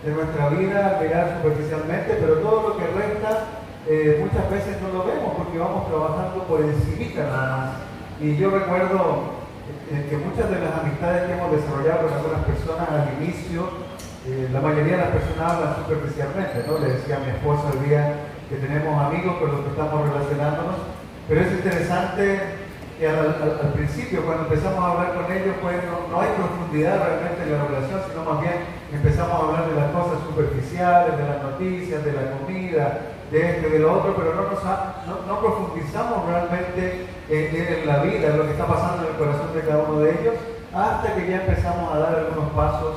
de nuestra vida, mirar superficialmente, pero todo lo que resta muchas veces no lo vemos porque vamos trabajando por encimita nada más. Y yo recuerdo que muchas de las amistades que hemos desarrollado con algunas personas al inicio, la mayoría de las personas hablan superficialmente, ¿no? Le decía a mi esposa el día que tenemos amigos con los que estamos relacionándonos, pero es interesante que al principio, cuando empezamos a hablar con ellos, pues no hay profundidad realmente en la relación, sino más bien empezamos a hablar de las cosas superficiales, de las noticias, de la comida, de esto y de lo otro, pero no profundizamos realmente en la vida, en lo que está pasando en el corazón de cada uno de ellos, hasta que ya empezamos a dar algunos pasos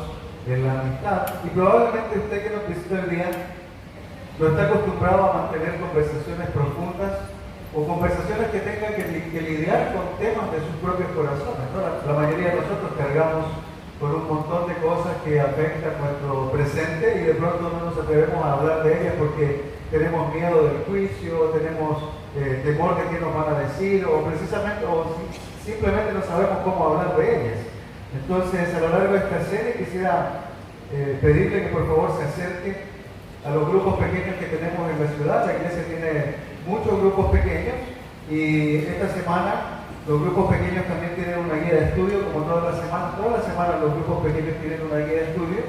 en la amistad. Y probablemente usted que nos visita hoy día no está acostumbrado a mantener conversaciones profundas o conversaciones que tengan que lidiar con temas de sus propios corazones, ¿no? La mayoría de nosotros cargamos con un montón de cosas que afectan nuestro presente y de pronto no nos atrevemos a hablar de ellas porque tenemos miedo del juicio, tenemos temor de qué nos van a decir o precisamente simplemente no sabemos cómo hablar de ellas. Entonces, a lo largo de esta serie quisiera pedirle que por favor se acerque a los grupos pequeños que tenemos en la ciudad. La iglesia tiene muchos grupos pequeños y esta semana los grupos pequeños también tienen una guía de estudio, como todas las semanas los grupos pequeños tienen una guía de estudio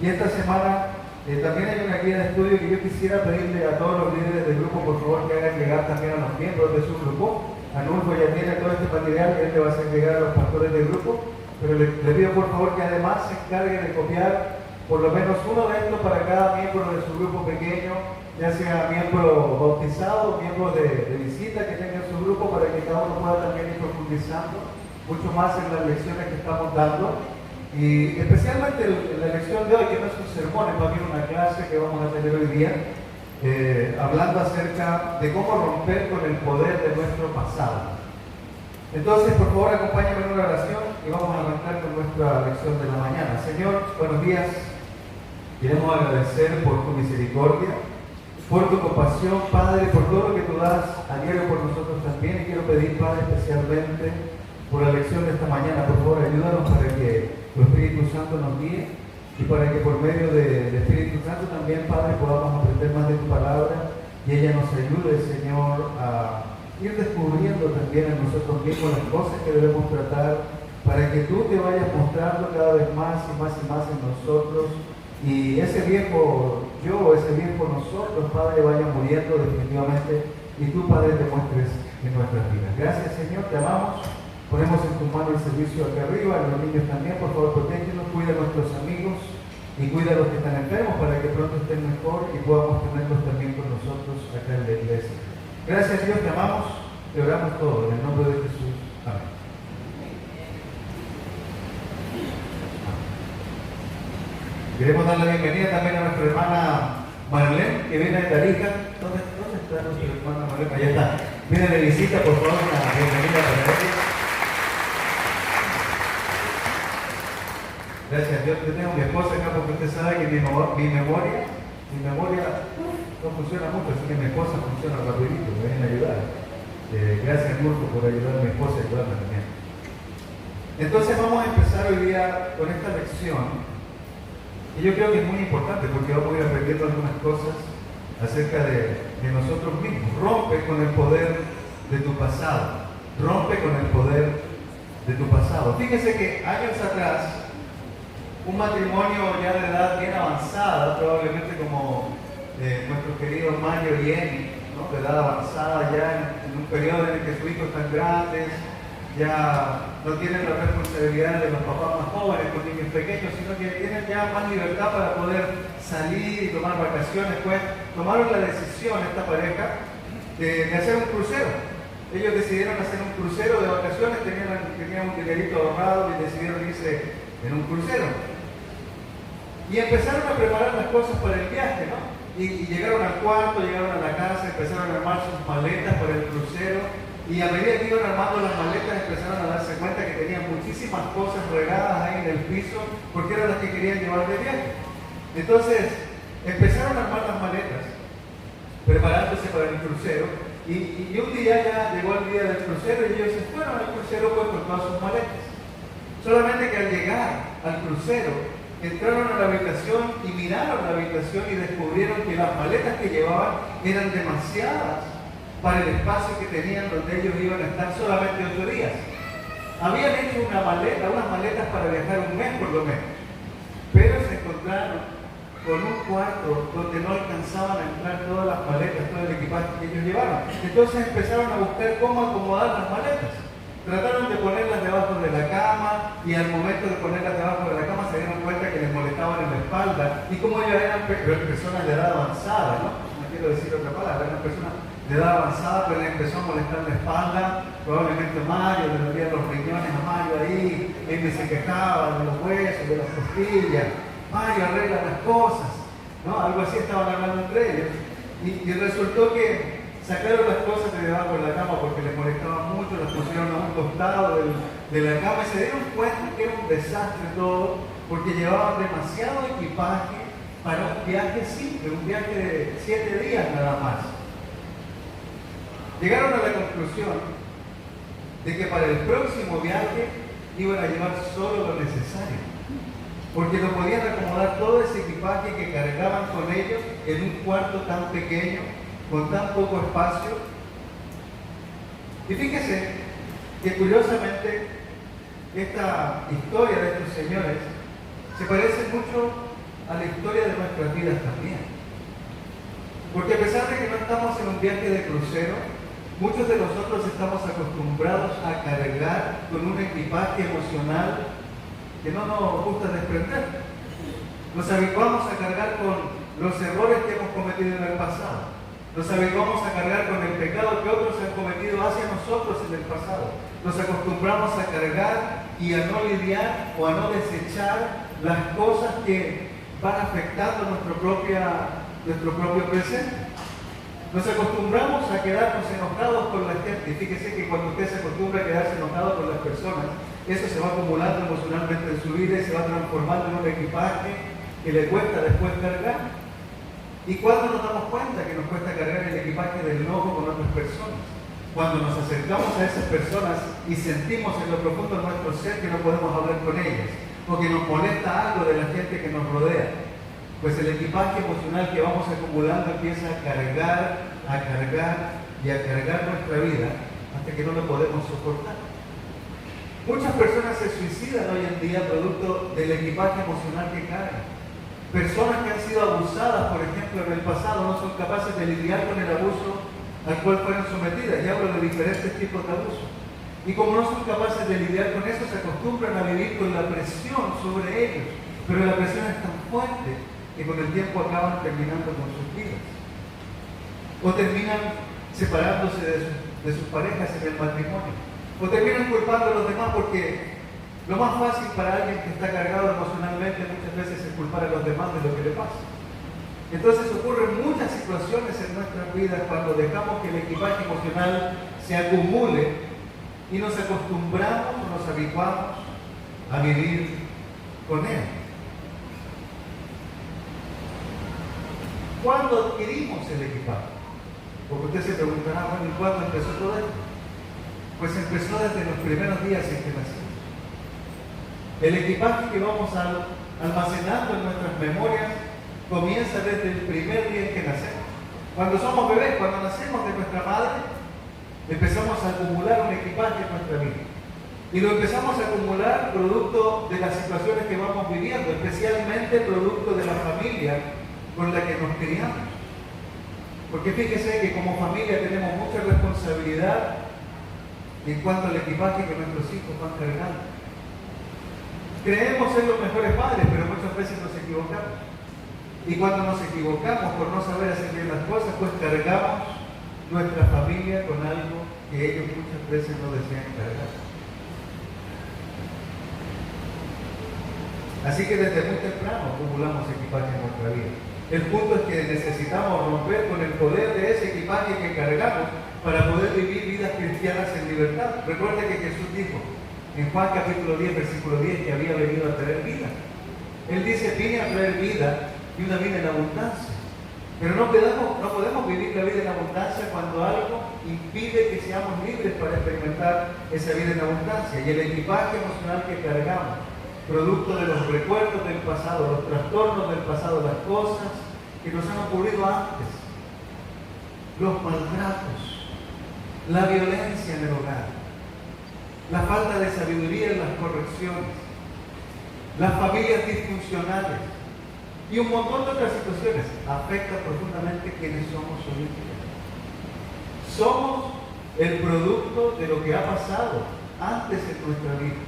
y esta semana también hay una guía de estudio que yo quisiera pedirle a todos los líderes del grupo por favor que hagan llegar también a los miembros de su grupo. Anulfo ya tiene todo este material y él le va a hacer llegar a los pastores del grupo, pero le pido por favor que además se encargue de copiar por lo menos uno de estos para cada miembro de su grupo pequeño, ya sea miembro bautizado, miembro de visita que tenga en su grupo, para que cada uno pueda también ir profundizando mucho más en las lecciones que estamos dando. Y especialmente en la lección de hoy, que no es un sermón, es más bien una clase que vamos a tener hoy día, hablando acerca de cómo romper con el poder de nuestro pasado. Entonces, por favor, acompáñenme en una oración y vamos a arrancar con nuestra lección de la mañana. Señor, buenos días. Queremos agradecer por tu misericordia, por tu compasión, Padre, por todo lo que tú das a diario por nosotros también. Y quiero pedir, Padre, especialmente por la lección de esta mañana. Por favor, ayúdanos para que tu Espíritu Santo nos guíe y para que por medio del Espíritu Santo también, Padre, podamos aprender más de tu palabra y ella nos ayude, Señor, a ir descubriendo también en nosotros mismos las cosas que debemos tratar para que tú te vayas mostrando cada vez más y más y más en nosotros. Y ese viejo yo, ese viejo nosotros, Padre, vaya muriendo definitivamente y tú, Padre, te muestres en nuestras vidas. Gracias, Señor, te amamos. Ponemos en tu mano el servicio acá arriba, a los niños también, por favor, protégenos, cuida a nuestros amigos y cuida a los que están enfermos para que pronto estén mejor y podamos tenerlos también con nosotros acá en la iglesia. Gracias, Dios, te amamos, te oramos todo en el nombre de Jesús. Amén. Queremos dar la bienvenida también a nuestra hermana Marlene, que viene de Tarija. ¿Dónde está nuestra hermana Marlene? Allá está. Viene de visita, por favor, una bienvenida para ella. Gracias a Dios. Yo tengo a mi esposa acá porque usted sabe que mi memoria no funciona mucho, así que mi esposa funciona rapidito, me vienen a ayudar. Gracias, Murko, por ayudar a mi esposa y ayudarme también. Entonces vamos a empezar hoy día con esta lección. Y yo creo que es muy importante porque vamos a ir aprendiendo algunas cosas acerca de nosotros mismos. Rompe con el poder de tu pasado. Rompe con el poder de tu pasado. Fíjese que años atrás, un matrimonio ya de edad bien avanzada, probablemente como nuestros queridos Mario y Emi, ¿no? De edad avanzada, ya en un periodo en el que sus hijos están grandes, ya no tienen la responsabilidad de los papás más jóvenes con niños pequeños, sino que tienen ya más libertad para poder salir y tomar vacaciones. Pues tomaron la decisión, esta pareja, de hacer un crucero. Ellos decidieron hacer un crucero de vacaciones, tenían un dinerito ahorrado y decidieron irse en un crucero. Y empezaron a preparar las cosas para el viaje, ¿no? Y llegaron al cuarto, llegaron a la casa, empezaron a armar sus maletas para el crucero. Y a medida que iban armando las maletas empezaron a darse cuenta que tenían muchísimas cosas regadas ahí en el piso porque eran las que querían llevar de viaje. Entonces empezaron a armar las maletas, preparándose para el crucero y un día ya llegó el día del crucero y ellos se fueron al crucero pues con todas sus maletas. Solamente que al llegar al crucero entraron a la habitación y miraron la habitación y descubrieron que las maletas que llevaban eran demasiadas para el espacio que tenían donde ellos iban a estar solamente 8 días. Habían hecho unas maletas para viajar un mes por lo menos, pero se encontraron con un cuarto donde no alcanzaban a entrar todas las maletas, todo el equipaje que ellos llevaron. Entonces empezaron a buscar cómo acomodar las maletas. Trataron de ponerlas debajo de la cama y al momento de ponerlas debajo de la cama se dieron cuenta que les molestaban en la espalda. Y como ellos eran personas de edad avanzada, no quiero decir otra palabra, eran personas de edad avanzada, pero les empezó a molestar la espalda. Probablemente Mario, le dolían los riñones a Mario ahí, él se quejaba de los huesos, de las costillas. Mario, arregla las cosas, ¿no? Algo así estaban hablando entre ellos. Y resultó que sacaron las cosas de debajo de la cama porque les molestaban mucho, las pusieron a un costado de la cama y se dieron cuenta que era un desastre todo porque llevaban demasiado equipaje para un viaje simple, un viaje de 7 días nada más. Llegaron a la conclusión de que para el próximo viaje iban a llevar solo lo necesario, porque no podían acomodar todo ese equipaje que cargaban con ellos en un cuarto tan pequeño, con tan poco espacio. Y fíjese que curiosamente esta historia de estos señores se parece mucho a la historia de nuestras vidas también. Porque a pesar de que no estamos en un viaje de crucero, muchos de nosotros estamos acostumbrados a cargar con un equipaje emocional que no nos gusta desprender. Nos habituamos a cargar con los errores que hemos cometido en el pasado. Nos habituamos a cargar con el pecado que otros han cometido hacia nosotros en el pasado. Nos acostumbramos a cargar y a no lidiar o a no desechar las cosas que van afectando nuestro propio presente. Nos acostumbramos a quedarnos enojados con la gente. Y fíjese que cuando usted se acostumbra a quedarse enojado con las personas, eso se va acumulando emocionalmente en su vida y se va transformando en un equipaje que le cuesta después cargar. ¿Y cuándo nos damos cuenta que nos cuesta cargar el equipaje del enojo con otras personas? Cuando nos acercamos a esas personas y sentimos en lo profundo de nuestro ser que no podemos hablar con ellas, o que nos molesta algo de la gente que nos rodea. Pues el equipaje emocional que vamos acumulando empieza a cargar y a cargar nuestra vida hasta que no lo podemos soportar. Muchas personas se suicidan hoy en día producto del equipaje emocional que cargan. Personas que han sido abusadas, por ejemplo, en el pasado, no son capaces de lidiar con el abuso al cual fueron sometidas. Ya hablo de diferentes tipos de abuso. Y como no son capaces de lidiar con eso, se acostumbran a vivir con la presión sobre ellos. Pero la presión es tan fuerte que con el tiempo acaban terminando con sus vidas. O terminan separándose de sus parejas en el matrimonio. O terminan culpando a los demás porque lo más fácil para alguien que está cargado emocionalmente muchas veces es culpar a los demás de lo que le pasa. Entonces ocurren muchas situaciones en nuestras vidas cuando dejamos que el equipaje emocional se acumule y nos acostumbramos, nos habituamos a vivir con él. ¿Cuándo adquirimos el equipaje? Porque usted se preguntará, bueno, ¿y cuándo empezó todo esto? Pues empezó desde los primeros días en que nacimos. El equipaje que vamos almacenando en nuestras memorias comienza desde el primer día en que nacemos. Cuando somos bebés, cuando nacemos de nuestra madre, empezamos a acumular un equipaje en nuestra vida. Y lo empezamos a acumular producto de las situaciones que vamos viviendo, especialmente producto de la familia con la que nos criamos. Porque fíjese que como familia tenemos mucha responsabilidad en cuanto al equipaje que nuestros hijos van cargando. Creemos ser los mejores padres, pero muchas veces nos equivocamos. Y cuando nos equivocamos por no saber hacer bien las cosas, pues cargamos nuestra familia con algo que ellos muchas veces no desean cargar. Así que desde muy temprano acumulamos equipaje en nuestra vida. El punto es que necesitamos romper con el poder de ese equipaje que cargamos para poder vivir vidas cristianas en libertad. Recuerde que Jesús dijo en Juan capítulo 10, versículo 10, que había venido a traer vida. Él dice, vine a traer vida y una vida en abundancia. Pero no podemos vivir la vida en abundancia cuando algo impide que seamos libres para experimentar esa vida en abundancia. Y el equipaje emocional que cargamos producto de los recuerdos del pasado, los trastornos del pasado, las cosas que nos han ocurrido antes, los maltratos, la violencia en el hogar, la falta de sabiduría en las correcciones, las familias disfuncionales y un montón de otras situaciones afectan profundamente quienes somos hoy en día. Somos el producto de lo que ha pasado antes en nuestra vida.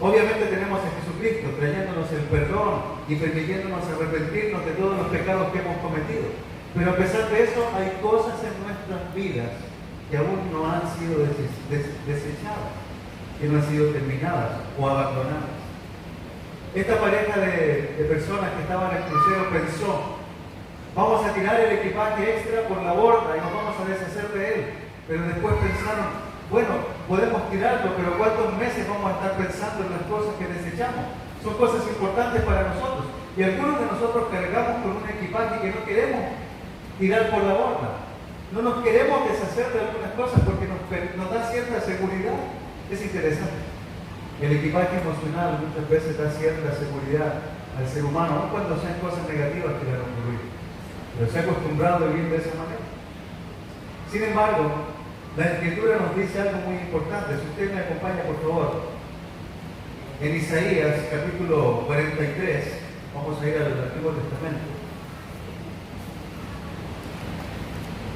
Obviamente tenemos a Jesucristo trayéndonos el perdón y permitiéndonos arrepentirnos de todos los pecados que hemos cometido. Pero a pesar de eso, hay cosas en nuestras vidas que aún no han sido desechadas, que no han sido terminadas o abandonadas. Esta pareja de personas que estaban en el crucero pensó: vamos a tirar el equipaje extra por la borda y nos vamos a deshacer de él. Pero después pensaron: bueno, podemos tirarlo, pero ¿cuántos meses vamos a estar pensando en las cosas que desechamos? Son cosas importantes para nosotros. Y algunos de nosotros cargamos con un equipaje que no queremos tirar por la borda. No nos queremos deshacer de algunas cosas porque nos da cierta seguridad. Es interesante. El equipaje emocional muchas veces da cierta seguridad al ser humano, aun cuando sean cosas negativas que le han ocurrido. Pero se ha acostumbrado a vivir de esa manera. Sin embargo, la Escritura nos dice algo muy importante. Si usted me acompaña, por favor, en Isaías capítulo 43, vamos a ir al Antiguo Testamento.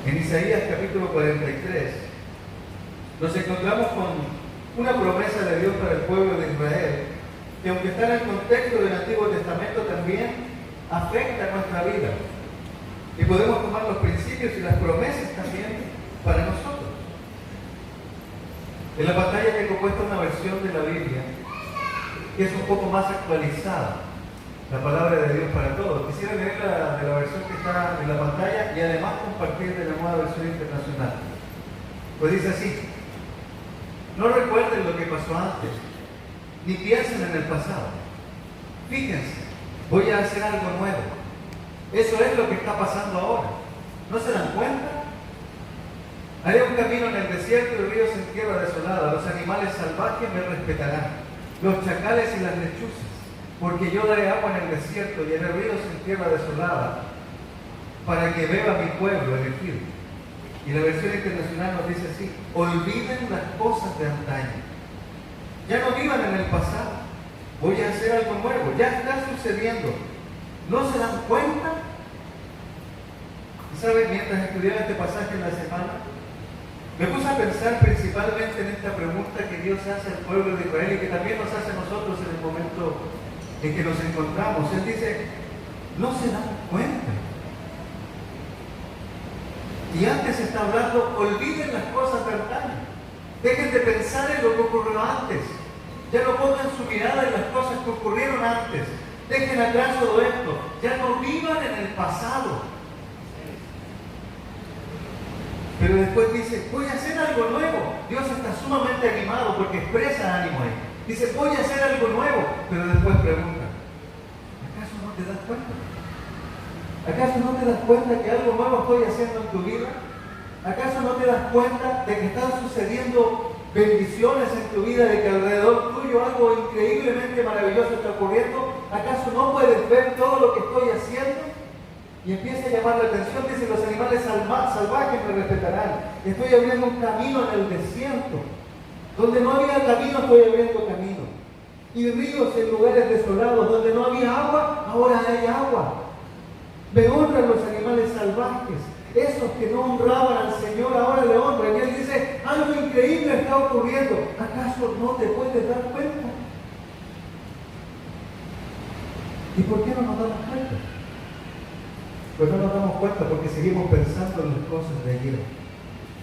En Isaías capítulo 43 nos encontramos con una promesa de Dios para el pueblo de Israel, que aunque está en el contexto del Antiguo Testamento, también afecta a nuestra vida. Y podemos tomar los principios y las promesas también para nosotros. En la pantalla tengo puesta una versión de la Biblia que es un poco más actualizada, la palabra de Dios para todos. Quisiera leer de la versión que está en la pantalla y además compartir de la nueva versión internacional. Pues dice así: no recuerden lo que pasó antes, ni piensen en el pasado. Fíjense, voy a hacer algo nuevo. Eso es lo que está pasando ahora. ¿No se dan cuenta? Haré un camino en el desierto y ríos en tierra desolada. Los animales salvajes me respetarán, los chacales y las lechuzas, porque yo daré agua en el desierto y haré ríos en tierra desolada, para que beba mi pueblo elegido. Y la versión internacional nos dice así: olviden las cosas de antaño. Ya no vivan en el pasado. Voy a hacer algo nuevo. Ya está sucediendo. ¿No se dan cuenta? ¿Saben? Mientras estudiaba este pasaje en la semana, me puse a pensar principalmente en esta pregunta que Dios hace al pueblo de Israel y que también nos hace a nosotros en el momento en que nos encontramos. Él dice: ¿no se dan cuenta? Y antes está hablando: olviden las cosas de antaño. Dejen de pensar en lo que ocurrió antes. Ya no pongan su mirada en las cosas que ocurrieron antes. Dejen atrás todo esto. Ya no vivan en el pasado. Pero después dice: voy a hacer algo nuevo. Dios está sumamente animado porque expresa ánimo ahí. Dice: voy a hacer algo nuevo. Pero después pregunta: ¿acaso no te das cuenta? ¿Acaso no te das cuenta que algo nuevo estoy haciendo en tu vida? ¿Acaso no te das cuenta de que están sucediendo bendiciones en tu vida, de que alrededor tuyo algo increíblemente maravilloso está ocurriendo? ¿Acaso no puedes ver todo lo que estoy haciendo? Y empieza a llamar la atención. Dice: los animales salvajes me respetarán. Estoy abriendo un camino en el desierto. Donde no había camino, estoy abriendo camino. Y ríos en lugares desolados. Donde no había agua, ahora hay agua. Me honran los animales salvajes. Esos que no honraban al Señor, ahora le honran. Y Él dice: algo increíble está ocurriendo. ¿Acaso no te puedes dar cuenta? ¿Y por qué no nos damos cuenta? Pues no nos damos cuenta porque seguimos pensando en las cosas de ayer.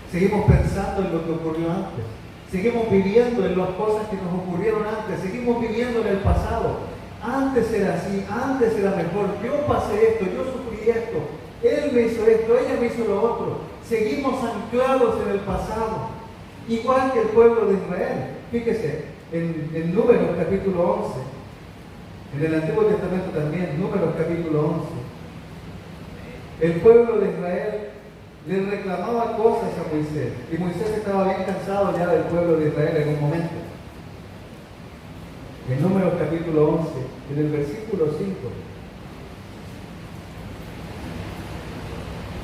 Seguimos pensando en lo que ocurrió antes. Seguimos viviendo en las cosas que nos ocurrieron antes. Seguimos viviendo en el pasado. Antes era así, antes era mejor. Yo pasé esto, yo sufrí esto. Él me hizo esto, ella me hizo lo otro. Seguimos anclados en el pasado. Igual que el pueblo de Israel. Fíjese, en Números capítulo 11. En el Antiguo Testamento también, Números capítulo 11. El pueblo de Israel le reclamaba cosas a Moisés. Y Moisés estaba bien cansado ya del pueblo de Israel en un momento. En Números capítulo 11, en el versículo 5,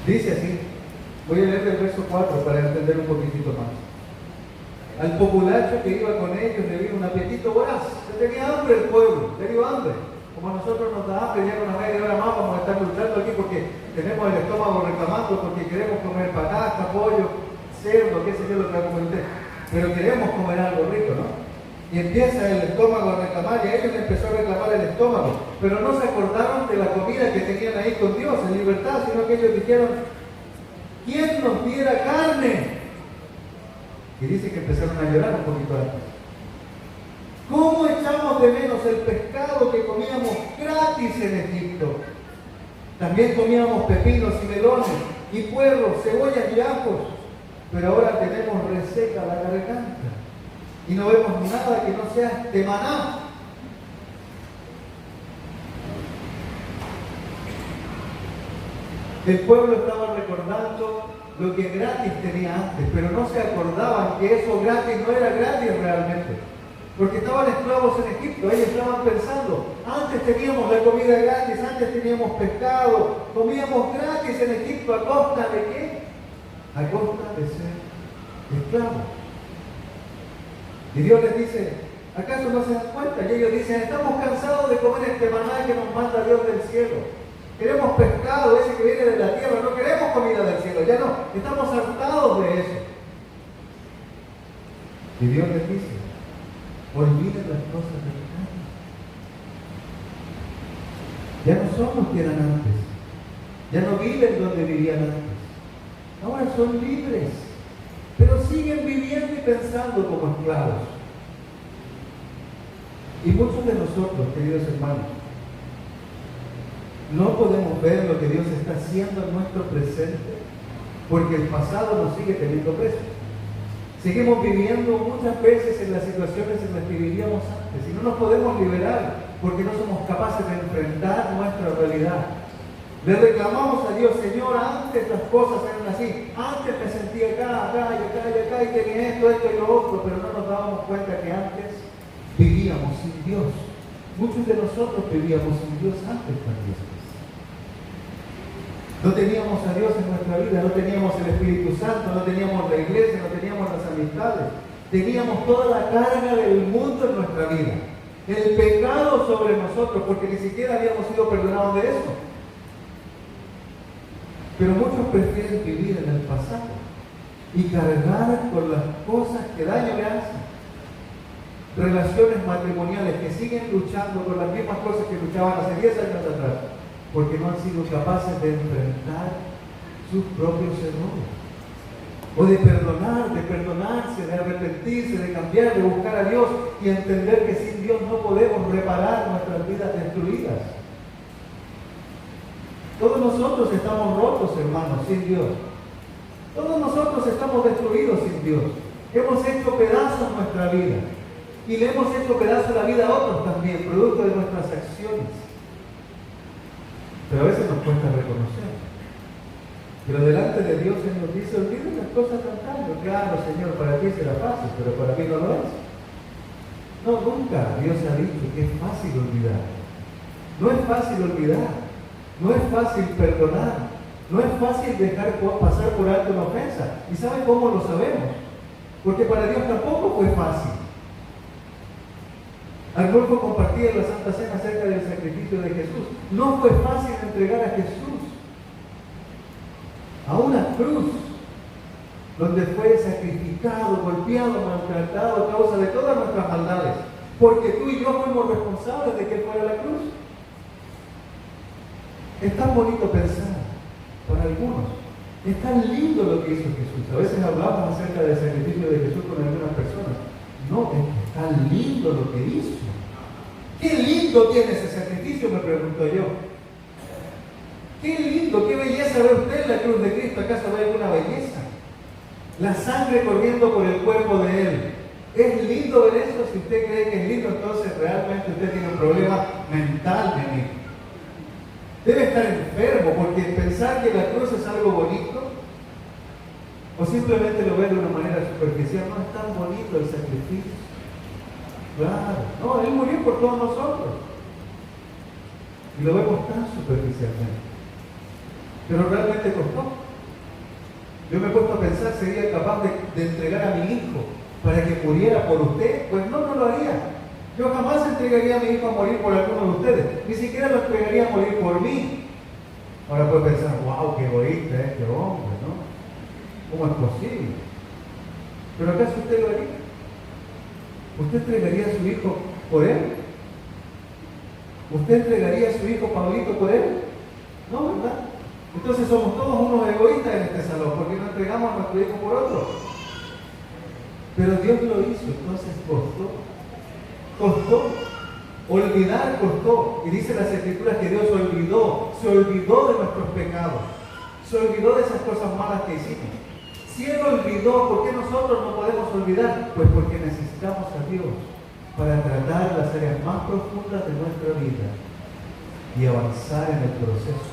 dice así, voy a leer el verso 4 para entender un poquitito más. Al populacho que iba con ellos le vino un apetito voraz. Se tenía hambre el pueblo, le dio hambre. Como a nosotros nos da hambre, ya con una media hora más vamos a estar luchando aquí porque tenemos el estómago reclamando, porque queremos comer patata, pollo, cerdo, qué sé yo lo que va a comer usted. Pero queremos comer algo rico, ¿no? Y empieza el estómago a reclamar, y a ellos les empezó a reclamar el estómago. Pero no se acordaron de la comida que tenían ahí con Dios, en libertad, sino que ellos dijeron, ¿quién nos diera carne? Y dice que empezaron a llorar un poquito antes. ¿Cómo echamos de menos el pescado que comíamos gratis en Egipto? También comíamos pepinos y melones, y puerros, cebollas y ajos. Pero ahora tenemos reseca la garganta. Y no vemos nada que no sea de maná. El pueblo estaba recordando lo que gratis tenía antes, pero no se acordaban que eso gratis no era gratis realmente. Porque estaban esclavos en Egipto, ellos estaban pensando, antes teníamos la comida gratis, antes teníamos pescado, comíamos gratis en Egipto, ¿a costa de qué? A costa de ser esclavos. Y Dios les dice, ¿acaso no se dan cuenta? Y ellos dicen, estamos cansados de comer este maná que nos manda Dios del cielo. Queremos pescado, ese que viene de la tierra, no queremos comida del cielo, ya no, estamos hartados de eso. Y Dios les dice, olviden las cosas del antes. Ya no son los que eran antes, ya no viven donde vivían antes, ahora son libres, pero siguen viviendo y pensando como esclavos. Y muchos de nosotros, queridos hermanos, no podemos ver lo que Dios está haciendo en nuestro presente, porque el pasado nos sigue teniendo presos. Seguimos viviendo muchas veces en las situaciones en las que vivíamos antes, y no nos podemos liberar, porque no somos capaces de enfrentar nuestra realidad. Le reclamamos a Dios, Señor, antes las cosas eran así, antes me sentía acá, y tenía esto y lo otro, pero no nos dábamos cuenta que antes vivíamos sin Dios. Muchos de nosotros vivíamos sin Dios antes también. No teníamos a Dios en nuestra vida, no teníamos el Espíritu Santo, no teníamos la iglesia, no teníamos las amistades. Teníamos toda la carga del mundo en nuestra vida. El pecado sobre nosotros, porque ni siquiera habíamos sido perdonados de eso. Pero muchos prefieren vivir en el pasado y cargar con las cosas que daño le hacen. Relaciones matrimoniales que siguen luchando con las mismas cosas que luchaban hace 10 años atrás, porque no han sido capaces de enfrentar sus propios errores, o de perdonar, de perdonarse, de arrepentirse, de cambiar, de buscar a Dios y entender que sin Dios no podemos reparar nuestras vidas destruidas. Todos nosotros estamos rotos, hermanos, sin Dios. Todos nosotros estamos destruidos sin Dios. Hemos hecho pedazos nuestra vida y le hemos hecho pedazos la vida a otros también, producto de nuestras acciones. Pero a veces nos cuesta reconocer. Pero delante de Dios Él nos dice, olviden las cosas antañas. Claro, Señor, para ti será fácil, pero para mí no lo es. No, nunca Dios ha dicho que es fácil olvidar. No es fácil olvidar. No es fácil perdonar. No es fácil dejar pasar por alto una ofensa. ¿Y saben cómo lo sabemos? Porque para Dios tampoco fue fácil. Arnulfo compartía en la Santa Cena acerca del sacrificio de Jesús. No fue fácil entregar a Jesús a una cruz donde fue sacrificado, golpeado, maltratado a causa de todas nuestras maldades, porque tú y yo fuimos responsables de que Él fuera a la cruz. Es tan bonito pensar para algunos, es tan lindo lo que hizo Jesús. A veces hablamos acerca del sacrificio de Jesús con algunas personas. No, es tan lindo lo que hizo. ¿Qué lindo tiene ese sacrificio?, me pregunto yo. Qué lindo, qué belleza ve usted en la cruz de Cristo. ¿Acaso ve alguna belleza? La sangre corriendo por el cuerpo de Él. ¿Es lindo ver eso? Si usted cree que es lindo, entonces realmente usted tiene un problema mental, mi amigo. Debe estar enfermo, porque pensar que la cruz es algo bonito, o simplemente lo ve de una manera superficial, no es tan bonito el sacrificio. Claro, no, Él murió por todos nosotros. Y lo vemos tan superficialmente. Pero realmente costó. Yo me he puesto a pensar, ¿sería capaz de entregar a mi hijo para que muriera por usted? Pues no, no lo haría. Yo jamás entregaría a mi hijo a morir por alguno de ustedes. Ni siquiera lo entregaría a morir por mí. Ahora puede pensar, wow, qué egoísta este hombre, ¿no? ¿Cómo es posible? ¿Pero acaso usted lo haría? ¿Usted entregaría a su hijo por él? ¿Usted entregaría a su hijo Pablito por él? No, ¿verdad? Entonces somos todos unos egoístas en este salón, porque no entregamos a nuestro hijo por otro. Pero Dios lo hizo, entonces costó. Costó. Olvidar costó. Y dice las Escrituras que Dios se olvidó de nuestros pecados, se olvidó de esas cosas malas que hicimos. Si Él olvidó, ¿por qué nosotros no podemos olvidar? Pues porque necesitamos a Dios para tratar las áreas más profundas de nuestra vida y avanzar en el proceso,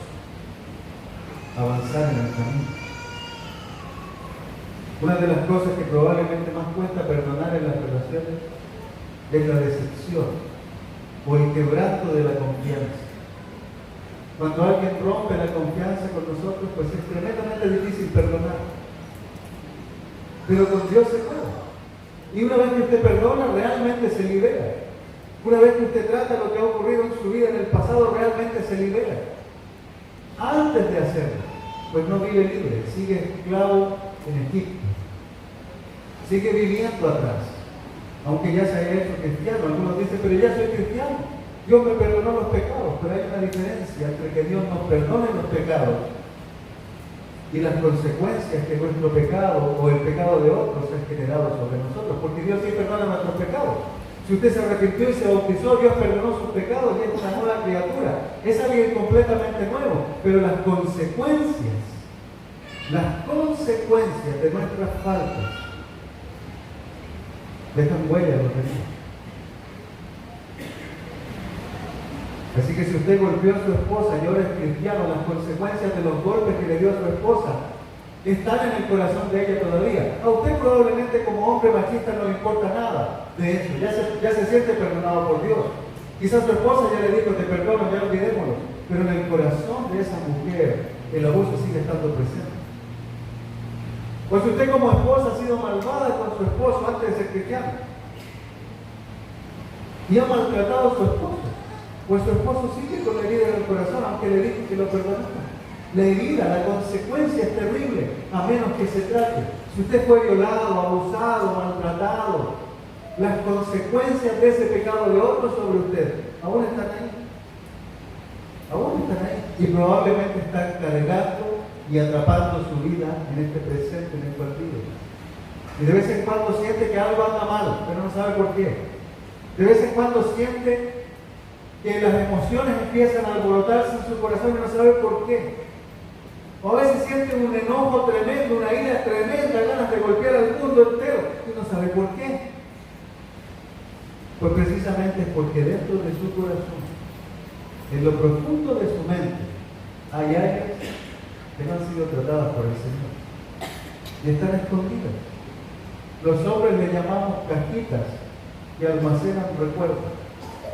avanzar en el camino. Una de las cosas que probablemente más cuesta perdonar en las relaciones es la decepción o el quebranto de la confianza. Cuando alguien rompe la confianza con nosotros, pues es tremendamente difícil perdonar. Pero con Dios se puede. Y una vez que usted perdona, realmente se libera. Una vez que usted trata lo que ha ocurrido en su vida en el pasado, realmente se libera. Antes de hacerlo, pues no vive libre, sigue esclavo en Egipto. Sigue viviendo atrás. Aunque ya se haya hecho cristiano, algunos dicen, pero ya soy cristiano, Dios me perdonó los pecados. Pero hay una diferencia entre que Dios nos perdone los pecados y las consecuencias que nuestro pecado o el pecado de otros ha generado sobre nosotros, porque Dios sí perdona nuestros pecados. Si usted se arrepintió y se bautizó, Dios perdonó sus pecados y es una nueva criatura, es alguien completamente nuevo. Pero las consecuencias de nuestras faltas dejan huella en los demás. Así que si usted golpeó a su esposa y ahora es cristiano, las consecuencias de los golpes que le dio a su esposa están en el corazón de ella todavía. A usted probablemente como hombre machista no le importa nada de eso, ya se siente perdonado por Dios. Quizás su esposa ya le dijo, te perdono, ya olvidémoslo, pero en el corazón de esa mujer el abuso sigue estando presente. Pues usted como esposa ha sido malvada con su esposo antes de ser cristiano y ha maltratado a su esposo. Pues su esposo sigue con la herida en el corazón, aunque le dijo que lo perdonara. La herida, la consecuencia es terrible, a menos que se trate. Si usted fue violado, abusado, maltratado, las consecuencias de ese pecado de otro sobre usted, aún están ahí. Aún están ahí. Y probablemente están cargando y atrapando su vida en este presente en el cual vive. Y de vez en cuando siente que algo anda mal, pero no sabe por qué. De vez en cuando siente que las emociones empiezan a alborotarse en su corazón y no sabe por qué. O a veces siente un enojo tremendo, una ira tremenda, ganas de golpear al mundo entero y no sabe por qué. Pues precisamente es porque dentro de su corazón, en lo profundo de su mente, hay áreas que no han sido tratadas por el Señor y están escondidas. Los hombres le llamamos cajitas que almacenan recuerdos,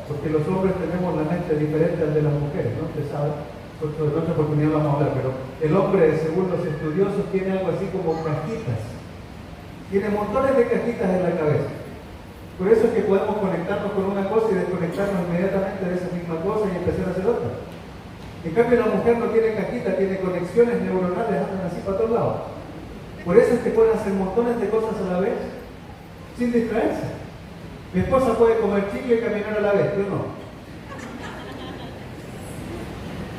porque los hombres tenemos la mente diferente al de las mujeres, ¿no? Usted sabe, en otra oportunidad vamos a hablar, pero el hombre, según los estudiosos, tiene algo así como cajitas. Tiene montones de cajitas en la cabeza. Por eso es que podemos conectarnos con una cosa y desconectarnos inmediatamente de esa misma cosa y empezar a hacer otra. En cambio, la mujer no tiene cajita, tiene conexiones neuronales, andan así para todos lados. Por eso es que pueden hacer montones de cosas a la vez, sin distraerse. Mi esposa puede comer chicle y caminar a la vez, yo no.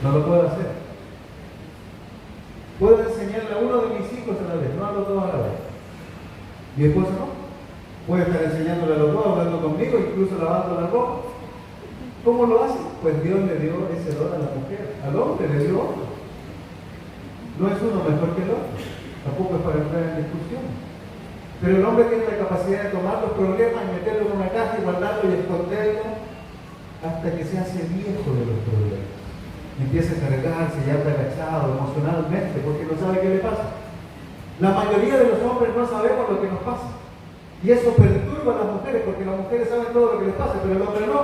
No lo puedo hacer. Puedo enseñarle a uno de mis hijos a la vez, no a los dos a la vez. Mi esposa no. Puede estar enseñándole a los dos, hablando conmigo, incluso lavando la ropa. ¿Cómo lo hace? Pues Dios le dio ese don a la mujer. Al hombre le dio otro. No es uno mejor que el otro. Tampoco es para entrar en discusión. Pero el hombre tiene la capacidad de tomar los problemas y meterlos en una caja y guardarlo y esconderlo hasta que se hace viejo de los problemas. Empieza a cargarse y anda agachado emocionalmente porque no sabe qué le pasa. La mayoría de los hombres no sabemos lo que nos pasa. Y eso perturba culpa a las mujeres, porque las mujeres saben todo lo que les pasa, pero el hombre no.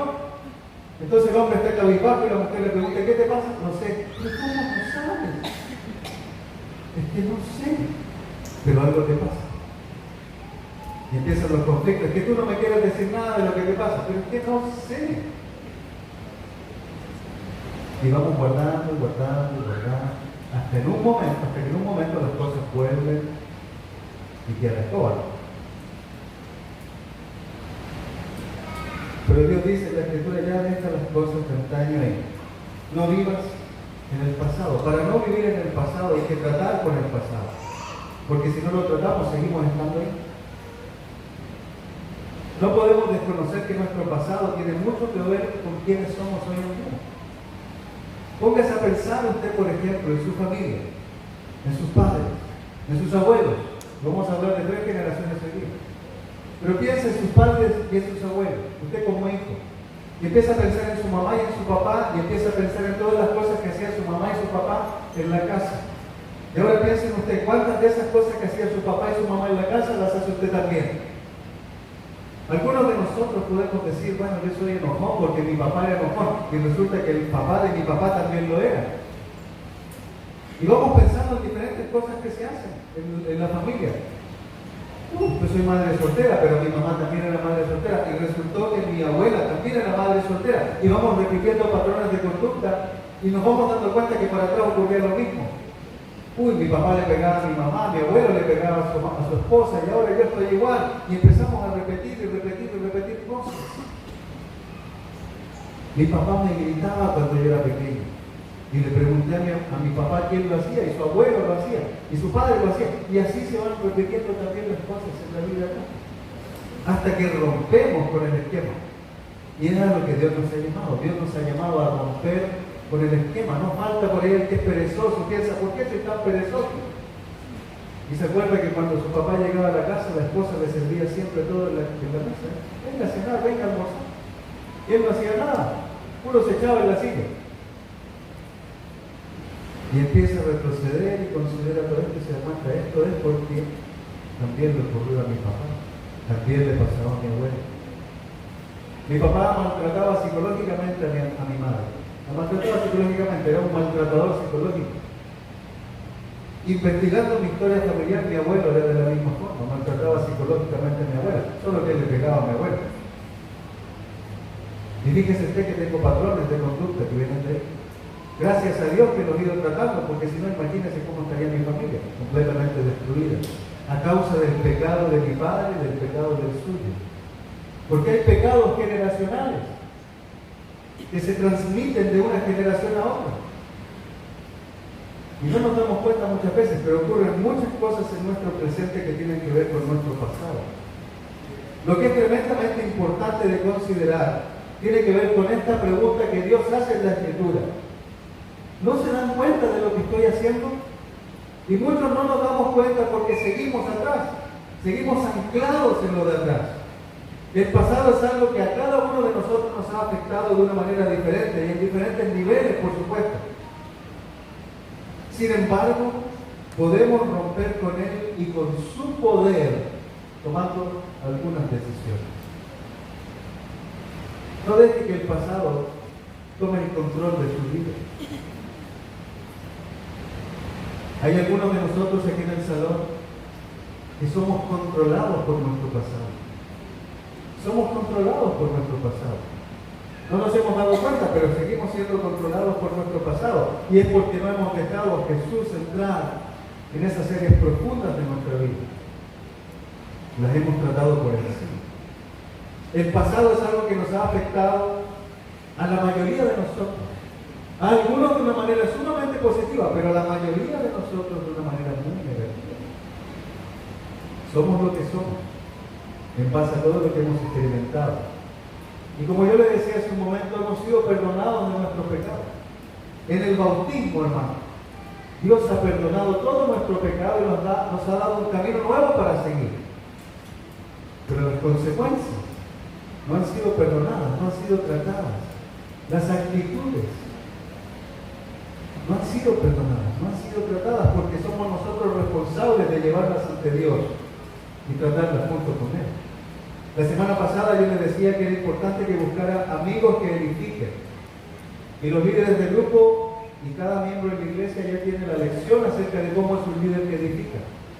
Entonces el hombre está cabizbajo y la mujer le pregunta, ¿qué te pasa? No sé. ¿Pero cómo no sabes? Es que no sé. Pero algo te pasa. Y empiezan los conflictos. Es que tú no me quieres decir nada de lo que te pasa, pero es que no sé. Y vamos guardando, hasta que en un momento las cosas vuelven y queda todo. Pero Dios dice en la Escritura, ya deja las cosas de antaño ahí. No vivas en el pasado. Para no vivir en el pasado hay que tratar con el pasado. Porque si no lo tratamos, seguimos estando ahí. No podemos desconocer que nuestro pasado tiene mucho que ver con quiénes somos hoy en día. Póngase a pensar usted, por ejemplo, en su familia, en sus padres, en sus abuelos. Vamos a hablar de 3 generaciones seguidas. Pero piensa en sus padres y en sus abuelos, usted como hijo. Y empieza a pensar en su mamá y en su papá, y empieza a pensar en todas las cosas que hacían su mamá y su papá en la casa. Y ahora piensen usted, ¿cuántas de esas cosas que hacían su papá y su mamá en la casa las hace usted también? Algunos de nosotros podemos decir, bueno, yo soy enojón porque mi papá era enojón, y resulta que el papá de mi papá también lo era. Y vamos pensando en diferentes cosas que se hacen en la familia. Yo soy madre soltera, pero mi mamá también era madre soltera, y resultó que mi abuela también era madre soltera, y vamos repitiendo patrones de conducta, y nos vamos dando cuenta que para atrás ocurría lo mismo. Mi papá le pegaba a mi mamá, mi abuelo le pegaba a su esposa, y ahora yo estoy igual, y empezamos a repetir cosas. Mi papá me gritaba cuando yo era pequeño, y le pregunté a mi papá quién lo hacía, y su abuelo lo hacía, y su padre lo hacía, y así se van repitiendo también las cosas en la vida, hasta que rompemos con el esquema. Y es a lo que Dios nos ha llamado. Dios nos ha llamado a romper con el esquema. No falta por ahí el que es perezoso, piensa, ¿por qué soy tan perezoso? Y se acuerda que cuando su papá llegaba a la casa, la esposa le servía siempre todo en la mesa. Venga a cenar, venga a almorzar. Y él no hacía nada, puro se echaba en la silla. Y empieza a retroceder y considera todo esto y se da cuenta, esto es porque también le ocurrió a mi papá, también le pasaba a mi abuelo. Mi papá maltrataba psicológicamente a mi madre. La maltrataba psicológicamente, era un maltratador psicológico. Investigando mi historia familiar, mi abuelo era de la misma forma, maltrataba psicológicamente a mi abuela, solo que él le pegaba a mi abuela. Y fíjese usted que tengo patrones de conducta que vienen de ahí. Gracias a Dios que los he ido tratando, porque si no, imagínense cómo estaría mi familia, completamente destruida, a causa del pecado de mi padre y del pecado del suyo. Porque hay pecados generacionales que se transmiten de una generación a otra. Y no nos damos cuenta muchas veces, pero ocurren muchas cosas en nuestro presente que tienen que ver con nuestro pasado. Lo que es tremendamente importante de considerar tiene que ver con esta pregunta que Dios hace en la Escritura. ¿No se dan cuenta de lo que estoy haciendo? Y muchos no nos damos cuenta porque seguimos atrás, seguimos anclados en lo de atrás. El pasado es algo que a cada uno de nosotros nos ha afectado de una manera diferente y en diferentes niveles, por supuesto. Sin embargo, podemos romper con él y con su poder tomando algunas decisiones. No deje que el pasado tome el control de su vida. Hay algunos de nosotros aquí en el salón que somos controlados por nuestro pasado. Somos controlados por nuestro pasado. No nos hemos dado cuenta, pero seguimos siendo controlados por nuestro pasado. Y es porque no hemos dejado a Jesús entrar en esas áreas profundas de nuestra vida. Las hemos tratado por encima. El pasado es algo que nos ha afectado a la mayoría de nosotros. A algunos de una manera sumamente positiva, pero a la mayoría de nosotros de una manera muy negativa. Somos lo que somos, en base a todo lo que hemos experimentado. Y como yo le decía hace un momento, hemos sido perdonados de nuestros pecados. En el bautismo, hermano, Dios ha perdonado todo nuestro pecado y nos ha dado un camino nuevo para seguir. Pero las consecuencias no han sido perdonadas, no han sido tratadas. Las actitudes no han sido perdonadas, no han sido tratadas, porque somos nosotros responsables de llevarlas ante Dios y tratarlas junto con Él. La semana pasada yo les decía que era importante que buscara amigos que edifiquen. Y los líderes del grupo y cada miembro de la iglesia ya tiene la lección acerca de cómo es un líder que edifica.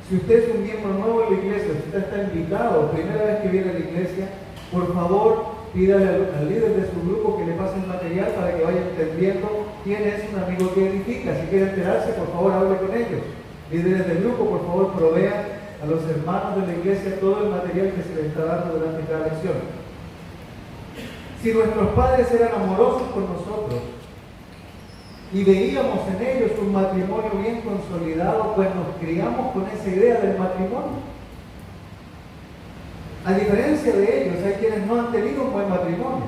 Si usted es un miembro nuevo de la iglesia, si usted está invitado, primera vez que viene a la iglesia, por favor, pídale al líder de su grupo que le pase el material para que vaya entendiendo quién es un amigo que edifica. Si quiere enterarse, por favor, hable con ellos. Líderes del grupo, por favor, provean a los hermanos de la iglesia todo el material que se les está dando durante cada lección. Si nuestros padres eran amorosos con nosotros y veíamos en ellos un matrimonio bien consolidado, pues nos criamos con esa idea del matrimonio. A diferencia de ellos, hay quienes no han tenido un buen matrimonio,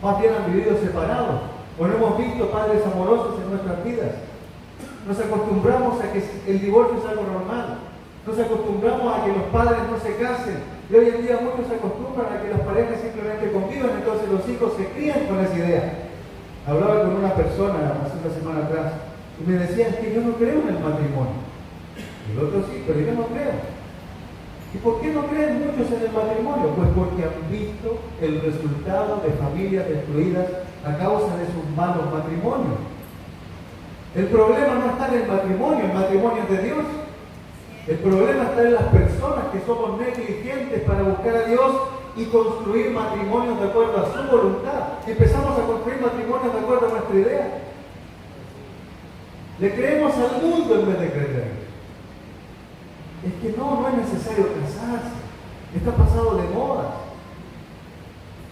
más bien han vivido separados, o no hemos visto padres amorosos en nuestras vidas. Nos acostumbramos a que el divorcio es algo normal. Nos acostumbramos a que los padres no se casen. Y hoy en día muchos se acostumbran a que las parejas simplemente convivan, entonces los hijos se crían con esa idea. Hablaba con una persona hace una semana atrás y me decía, es que yo no creo en el matrimonio. Y el otro sí, pero yo no creo. ¿Y por qué no creen muchos en el matrimonio? Pues porque han visto el resultado de familias destruidas a causa de sus malos matrimonios. El problema no está en el matrimonio es de Dios. El problema está en las personas que somos negligentes para buscar a Dios y construir matrimonios de acuerdo a su voluntad. Empezamos a construir matrimonios de acuerdo a nuestra idea. Le creemos al mundo en vez de creer a Dios. Es que no es necesario casarse. Está pasado de moda.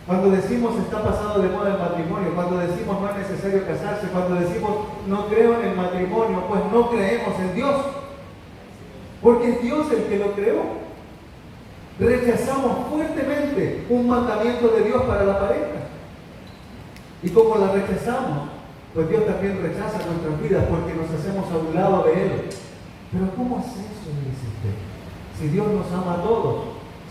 Cuando decimos está pasado de moda el matrimonio, cuando decimos no es necesario casarse, cuando decimos no creo en el matrimonio, pues no creemos en Dios. Porque es Dios el que lo creó. Rechazamos fuertemente un mandamiento de Dios para la pareja. Y como la rechazamos, pues Dios también rechaza nuestras vidas porque nos hacemos a un lado de Él. Pero ¿cómo es eso, dice usted? Si Dios nos ama a todos,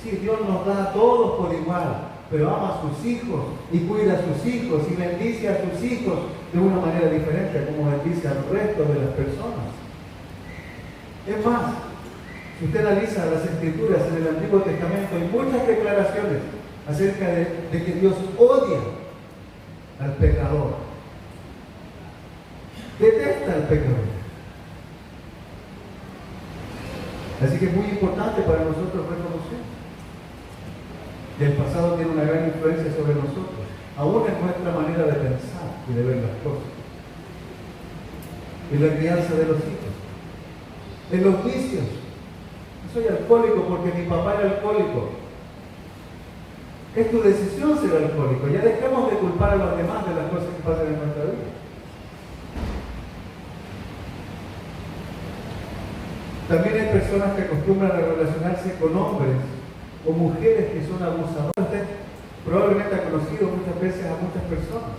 si Dios nos da a todos por igual, pero ama a sus hijos y cuida a sus hijos y bendice a sus hijos de una manera diferente a como bendice al resto de las personas. Es más, si usted analiza las Escrituras en el Antiguo Testamento, hay muchas declaraciones acerca de que Dios odia al pecador. Detesta al pecador. Así que es muy importante para nosotros reconocer que el pasado tiene una gran influencia sobre nosotros, aún en nuestra manera de pensar y de ver las cosas, en la crianza de los hijos, en los vicios. Soy alcohólico porque mi papá era alcohólico. Es tu decisión ser alcohólico. Ya dejemos de culpar a los demás de las cosas que pasan en nuestra vida. También hay personas que acostumbran a relacionarse con hombres o mujeres que son abusadores. Usted probablemente ha conocido muchas veces a muchas personas.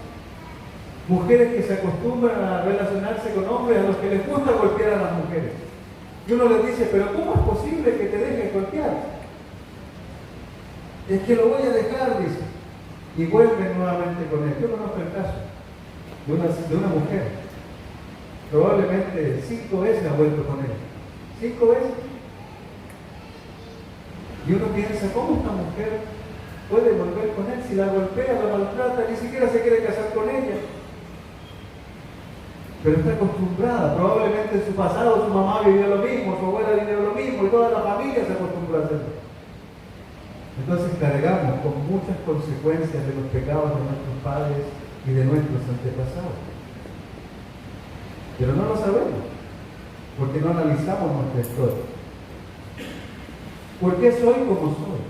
Mujeres que se acostumbran a relacionarse con hombres a los que les gusta golpear a las mujeres. Y uno les dice, pero ¿cómo es posible que te dejen golpear? Es que lo voy a dejar, dice. Y vuelven nuevamente con él. Yo conozco el caso de una mujer. Probablemente 5 veces ha vuelto con él. 5 veces. Y uno piensa, ¿cómo esta mujer puede volver con él si la golpea, la maltrata, ni siquiera se quiere casar con ella? Pero está acostumbrada, probablemente en su pasado su mamá vivió lo mismo, su abuela vivió lo mismo y toda la familia se acostumbró a hacerlo. Entonces cargamos con muchas consecuencias de los pecados de nuestros padres y de nuestros antepasados. Pero no lo sabemos, porque no analizamos nuestra historia. ¿Por qué soy como soy?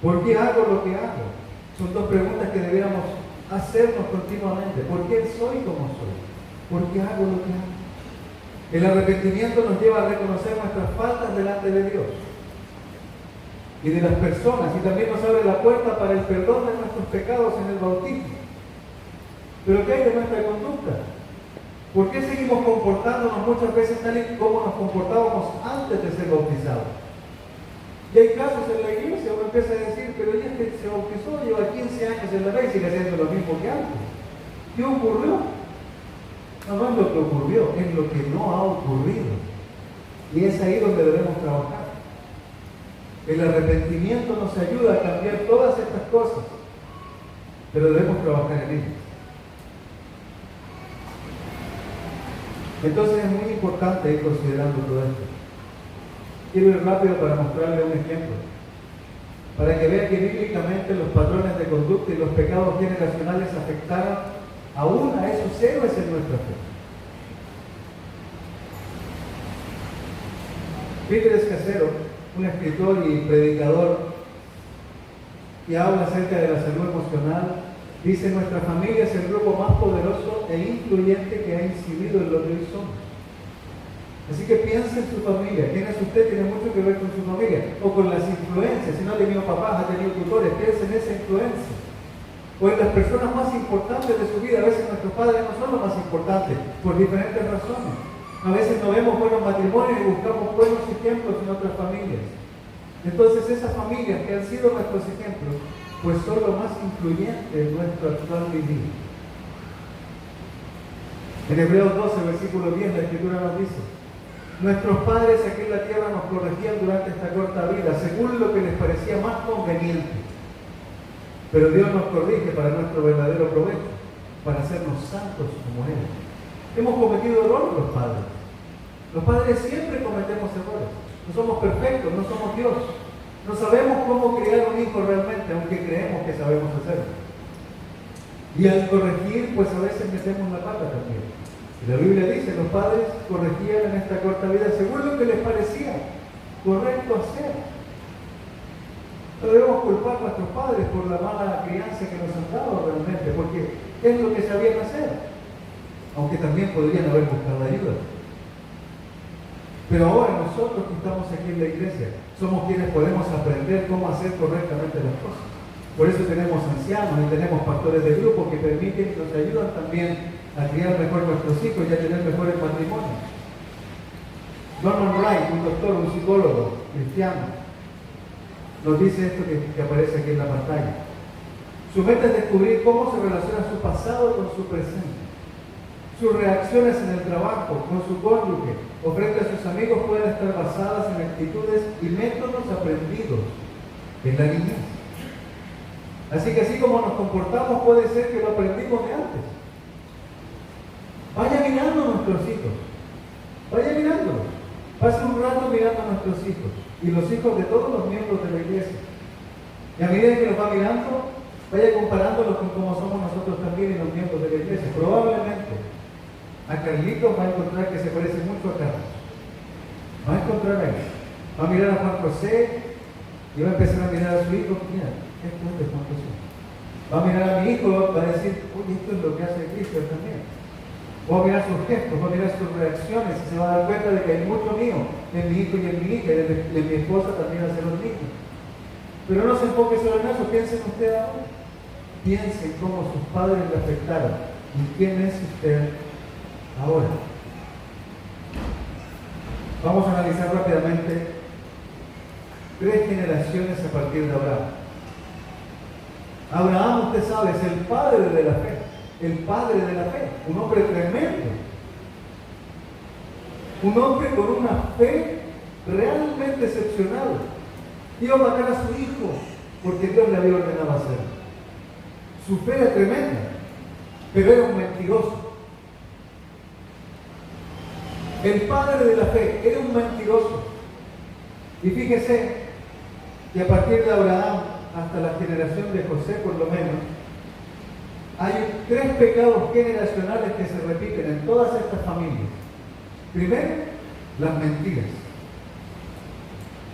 ¿Por qué hago lo que hago? Son 2 preguntas que debiéramos hacernos continuamente. ¿Por qué soy como soy? ¿Por qué hago lo que hago? El arrepentimiento nos lleva a reconocer nuestras faltas delante de Dios y de las personas, y también nos abre la puerta para el perdón de nuestros pecados en el bautismo. Pero ¿qué hay de nuestra conducta? ¿Por qué seguimos comportándonos muchas veces tal y como nos comportábamos antes de ser bautizados? Y hay casos en la iglesia, uno empieza a decir, pero ya que se bautizó, lleva 15 años en la fe y sigue haciendo lo mismo que antes. ¿Qué ocurrió? No es lo que ocurrió, es lo que no ha ocurrido. Y es ahí donde debemos trabajar. El arrepentimiento nos ayuda a cambiar todas estas cosas, pero debemos trabajar en ellas. Entonces es muy importante ir considerando todo esto. Quiero ir rápido para mostrarle un ejemplo, para que vea que bíblicamente los patrones de conducta y los pecados generacionales afectaron aún a esos héroes en nuestra fe. Peter Escacero, un escritor y predicador que habla acerca de la salud emocional, dice: nuestra familia es el grupo más poderoso e influyente que ha incidido en lo que hoy somos. Así que piense en su familia. ¿Quién es usted? Tiene mucho que ver con su familia o con las influencias. Si no ha tenido papás, ha tenido tutores, piense en esa influencia. O en las personas más importantes de su vida. A veces nuestros padres no son los más importantes por diferentes razones. A veces no vemos buenos matrimonios y buscamos buenos ejemplos en otras familias. Entonces esas familias que han sido nuestros ejemplos, pues son lo más influyente en nuestro actual vivir. En Hebreos 12, versículo 10, la Escritura nos dice: nuestros padres aquí en la tierra nos corregían durante esta corta vida, según lo que les parecía más conveniente. Pero Dios nos corrige para nuestro verdadero provecho, para hacernos santos como Él. Hemos cometido errores los padres. Los padres siempre cometemos errores. No somos perfectos, no somos Dios. No sabemos cómo criar un hijo realmente, aunque creemos que sabemos hacerlo. Y al corregir, pues a veces metemos la pata también. Y la Biblia dice: los padres corregían en esta corta vida según lo que les parecía correcto hacer. No debemos culpar a nuestros padres por la mala crianza que nos han dado realmente, porque es lo que sabían hacer, aunque también podrían haber buscado ayuda. Pero ahora nosotros que estamos aquí en la iglesia somos quienes podemos aprender cómo hacer correctamente las cosas. Por eso tenemos ancianos y tenemos pastores de grupo que permiten y nos ayudan también a criar mejor nuestros hijos y a tener mejores matrimonios. Norman Wright, un doctor, un psicólogo cristiano, nos dice esto que aparece aquí en la pantalla. Su meta es descubrir cómo se relaciona su pasado con su presente. Sus reacciones en el trabajo, con su cónyuge o frente a sus amigos pueden estar basadas en actitudes y métodos aprendidos en la niñez. Así que así como nos comportamos, puede ser que lo aprendimos de antes. Vaya mirando a nuestros hijos. Vaya mirándolos. Pase un rato mirando a nuestros hijos y los hijos de todos los miembros de la iglesia. Y a medida que los va mirando, vaya comparándolos con cómo somos nosotros también y los miembros de la iglesia. Probablemente a Carlitos va a encontrar que se parece mucho a Carlos. Va a encontrar a él. Va a mirar a Juan José y va a empezar a mirar a su hijo. Mira, esto es de Juan José. Va a mirar a mi hijo y va a decir: oye, esto es lo que hace Cristo también. Va a mirar sus gestos, va a mirar sus reacciones y se va a dar cuenta de que hay mucho mío en mi hijo y en mi hija, y de mi esposa también hacia los niños. Pero no se enfoque solo en eso, piensen usted ahora. Piensen cómo sus padres le afectaron y quién es usted ahora. Vamos a analizar rápidamente 3 generaciones a partir de Abraham. Abraham, usted sabe, es el padre de la fe. El padre de la fe, un hombre tremendo, un hombre con una fe realmente excepcional. Iba a matar a su hijo porque Dios le había ordenado hacerlo. Su fe era tremenda, pero era un mentiroso. El padre de la fe era un mentiroso. Y fíjese que a partir de Abraham hasta la generación de José, por lo menos, hay 3 pecados generacionales que se repiten en todas estas familias. Primero, las mentiras.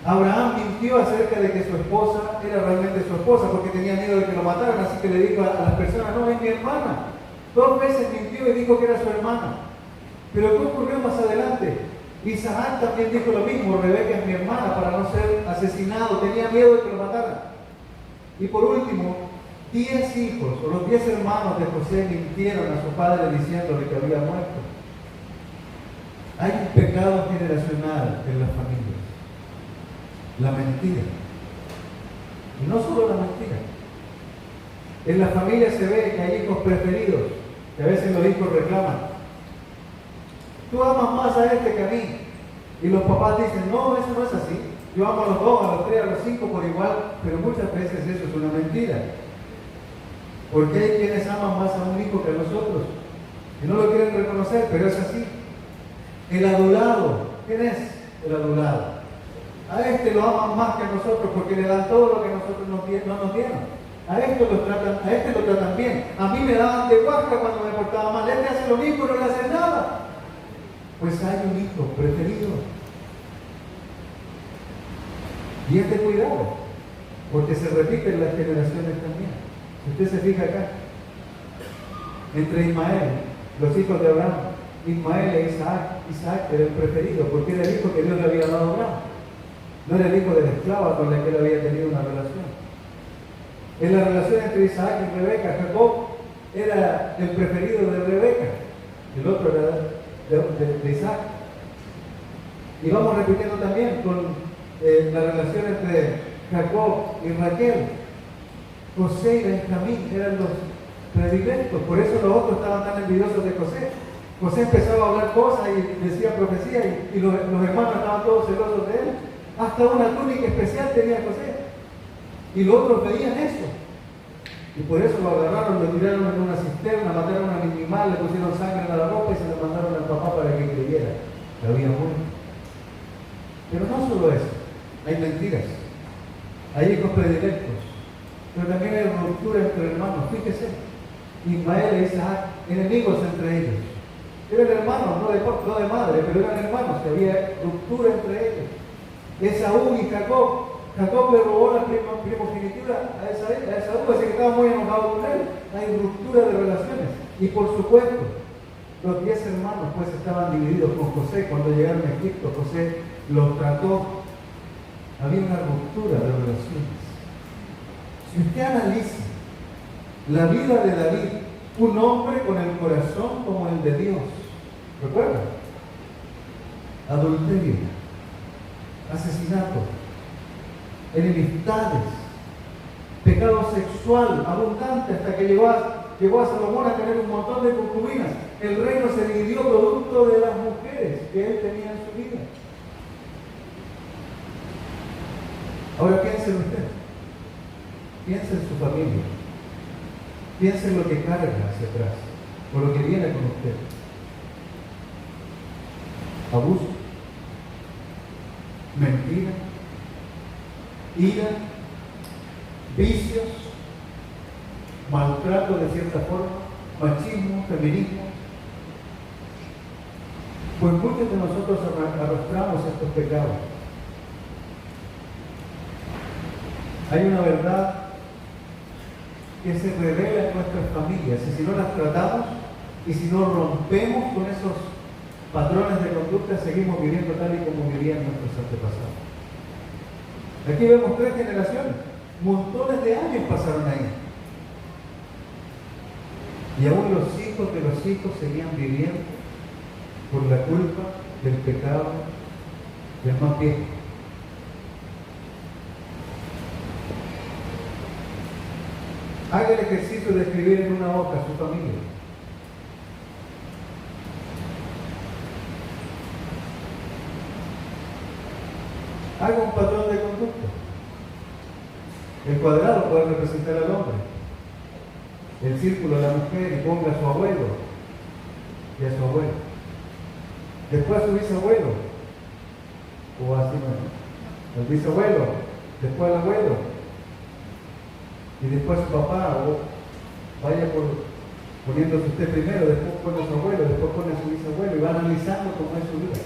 Abraham mintió acerca de que su esposa era realmente su esposa porque tenía miedo de que lo mataran, así que le dijo a las personas: no, es mi hermana. 2 veces mintió y dijo que era su hermana. Pero ¿qué ocurrió más adelante? Isaac también dijo lo mismo: Rebeca es mi hermana, para no ser asesinado, tenía miedo de que lo mataran. Y por último, 10 hijos o los 10 hermanos de José mintieron a su padre diciéndole que había muerto. Hay un pecado generacional en las familias: la mentira. Y no solo la mentira. En las familias se ve que hay hijos preferidos, que a veces los hijos reclaman: tú amas más a este que a mí. Y los papás dicen: no, eso no es así. Yo amo a los dos, a los tres, a los cinco por igual, pero muchas veces eso es una mentira. Porque hay quienes aman más a un hijo que a nosotros y no lo quieren reconocer, pero es así. El adulado, ¿quién es el adulado? A este lo aman más que a nosotros porque le dan todo lo que nosotros no nos dieron. A este lo tratan bien. A mí me daban de guasca cuando me portaba mal. Este hace lo mismo y no le hace nada. Pues hay un hijo preferido. Y es de cuidado, porque se repiten las generaciones también. Si usted se fija acá, entre Ismael, los hijos de Abraham, Ismael e Isaac era el preferido, porque era el hijo que Dios le había dado a Abraham. No era el hijo de la esclava con la que él había tenido una relación. En la relación entre Isaac y Rebeca, Jacob era el preferido de Rebeca, el otro era de Isaac. Y vamos repitiendo también con la relación entre Jacob y Raquel. José y Benjamín eran los predilectos, por eso los otros estaban tan envidiosos de José. José empezaba a hablar cosas y decía profecía y los hermanos estaban todos celosos de él. Hasta una túnica especial tenía José. Y los otros veían eso. Y por eso lo agarraron, lo tiraron en una cisterna, mataron a un animal, le pusieron sangre a la ropa y se la mandaron al papá para que creyera que había muerto. Pero no solo eso, hay mentiras, hay hijos predilectos, pero también hay ruptura entre hermanos. Fíjese, Ismael e Isaac, enemigos entre ellos. Eran hermanos, no de madre, pero eran hermanos, que había ruptura entre ellos. Esaú y Jacob le robó la primogenitura a Esaú, así que estaba muy enojado con él. Hay ruptura de relaciones. Y por supuesto, los 10 hermanos pues estaban divididos con José. Cuando llegaron a Egipto, José los trató. Había una ruptura de relaciones. Si usted analiza la vida de David, un hombre con el corazón como el de Dios, ¿recuerda? Adulterio, asesinato, enemistades, pecado sexual abundante, hasta que llegó a Salomón a tener un montón de concubinas. El reino se dividió producto de las mujeres que él tenía en su vida. Ahora piense en usted, piense en su familia, piense en lo que carga hacia atrás, por lo que viene con usted. Abuso, mentira, ira, vicios, maltrato de cierta forma, machismo, feminismo. Pues muchos de nosotros arrastramos estos pecados. Hay una verdad que se revela en nuestras familias, y si no las tratamos y si no rompemos con esos patrones de conducta, seguimos viviendo tal y como vivían nuestros antepasados. Aquí vemos 3 generaciones, montones de años pasaron ahí. Y aún los hijos de los hijos seguían viviendo por la culpa del pecado del más viejo. Haga el ejercicio de escribir en una hoja a su familia. Haga un patrón de conducta. El cuadrado puede representar al hombre, el círculo a la mujer, y ponga a su abuelo y a su abuelo. Después a su bisabuelo, o así no, al bisabuelo, después al abuelo, y después su papá, o vaya poniéndose usted primero, después pone a su abuelo, después pone a su bisabuelo, y va analizando cómo es su vida.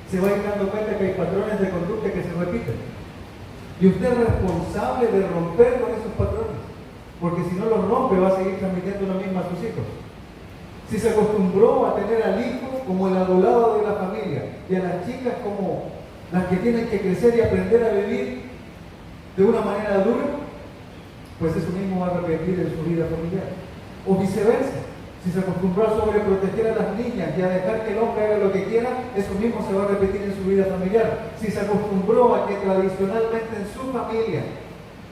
Se va a ir dando cuenta que hay patrones de conducta que se repiten. Y usted es responsable de romper con esos patrones, porque si no los rompe va a seguir transmitiendo lo mismo a sus hijos. Si se acostumbró a tener al hijo como el adulado de la familia y a las chicas como las que tienen que crecer y aprender a vivir de una manera dura, pues eso mismo va a repetir en su vida familiar. O viceversa, si se acostumbró a sobreproteger a las niñas y a dejar que el hombre haga lo que quiera, eso mismo se va a repetir en su vida familiar. Si se acostumbró a que tradicionalmente en su familia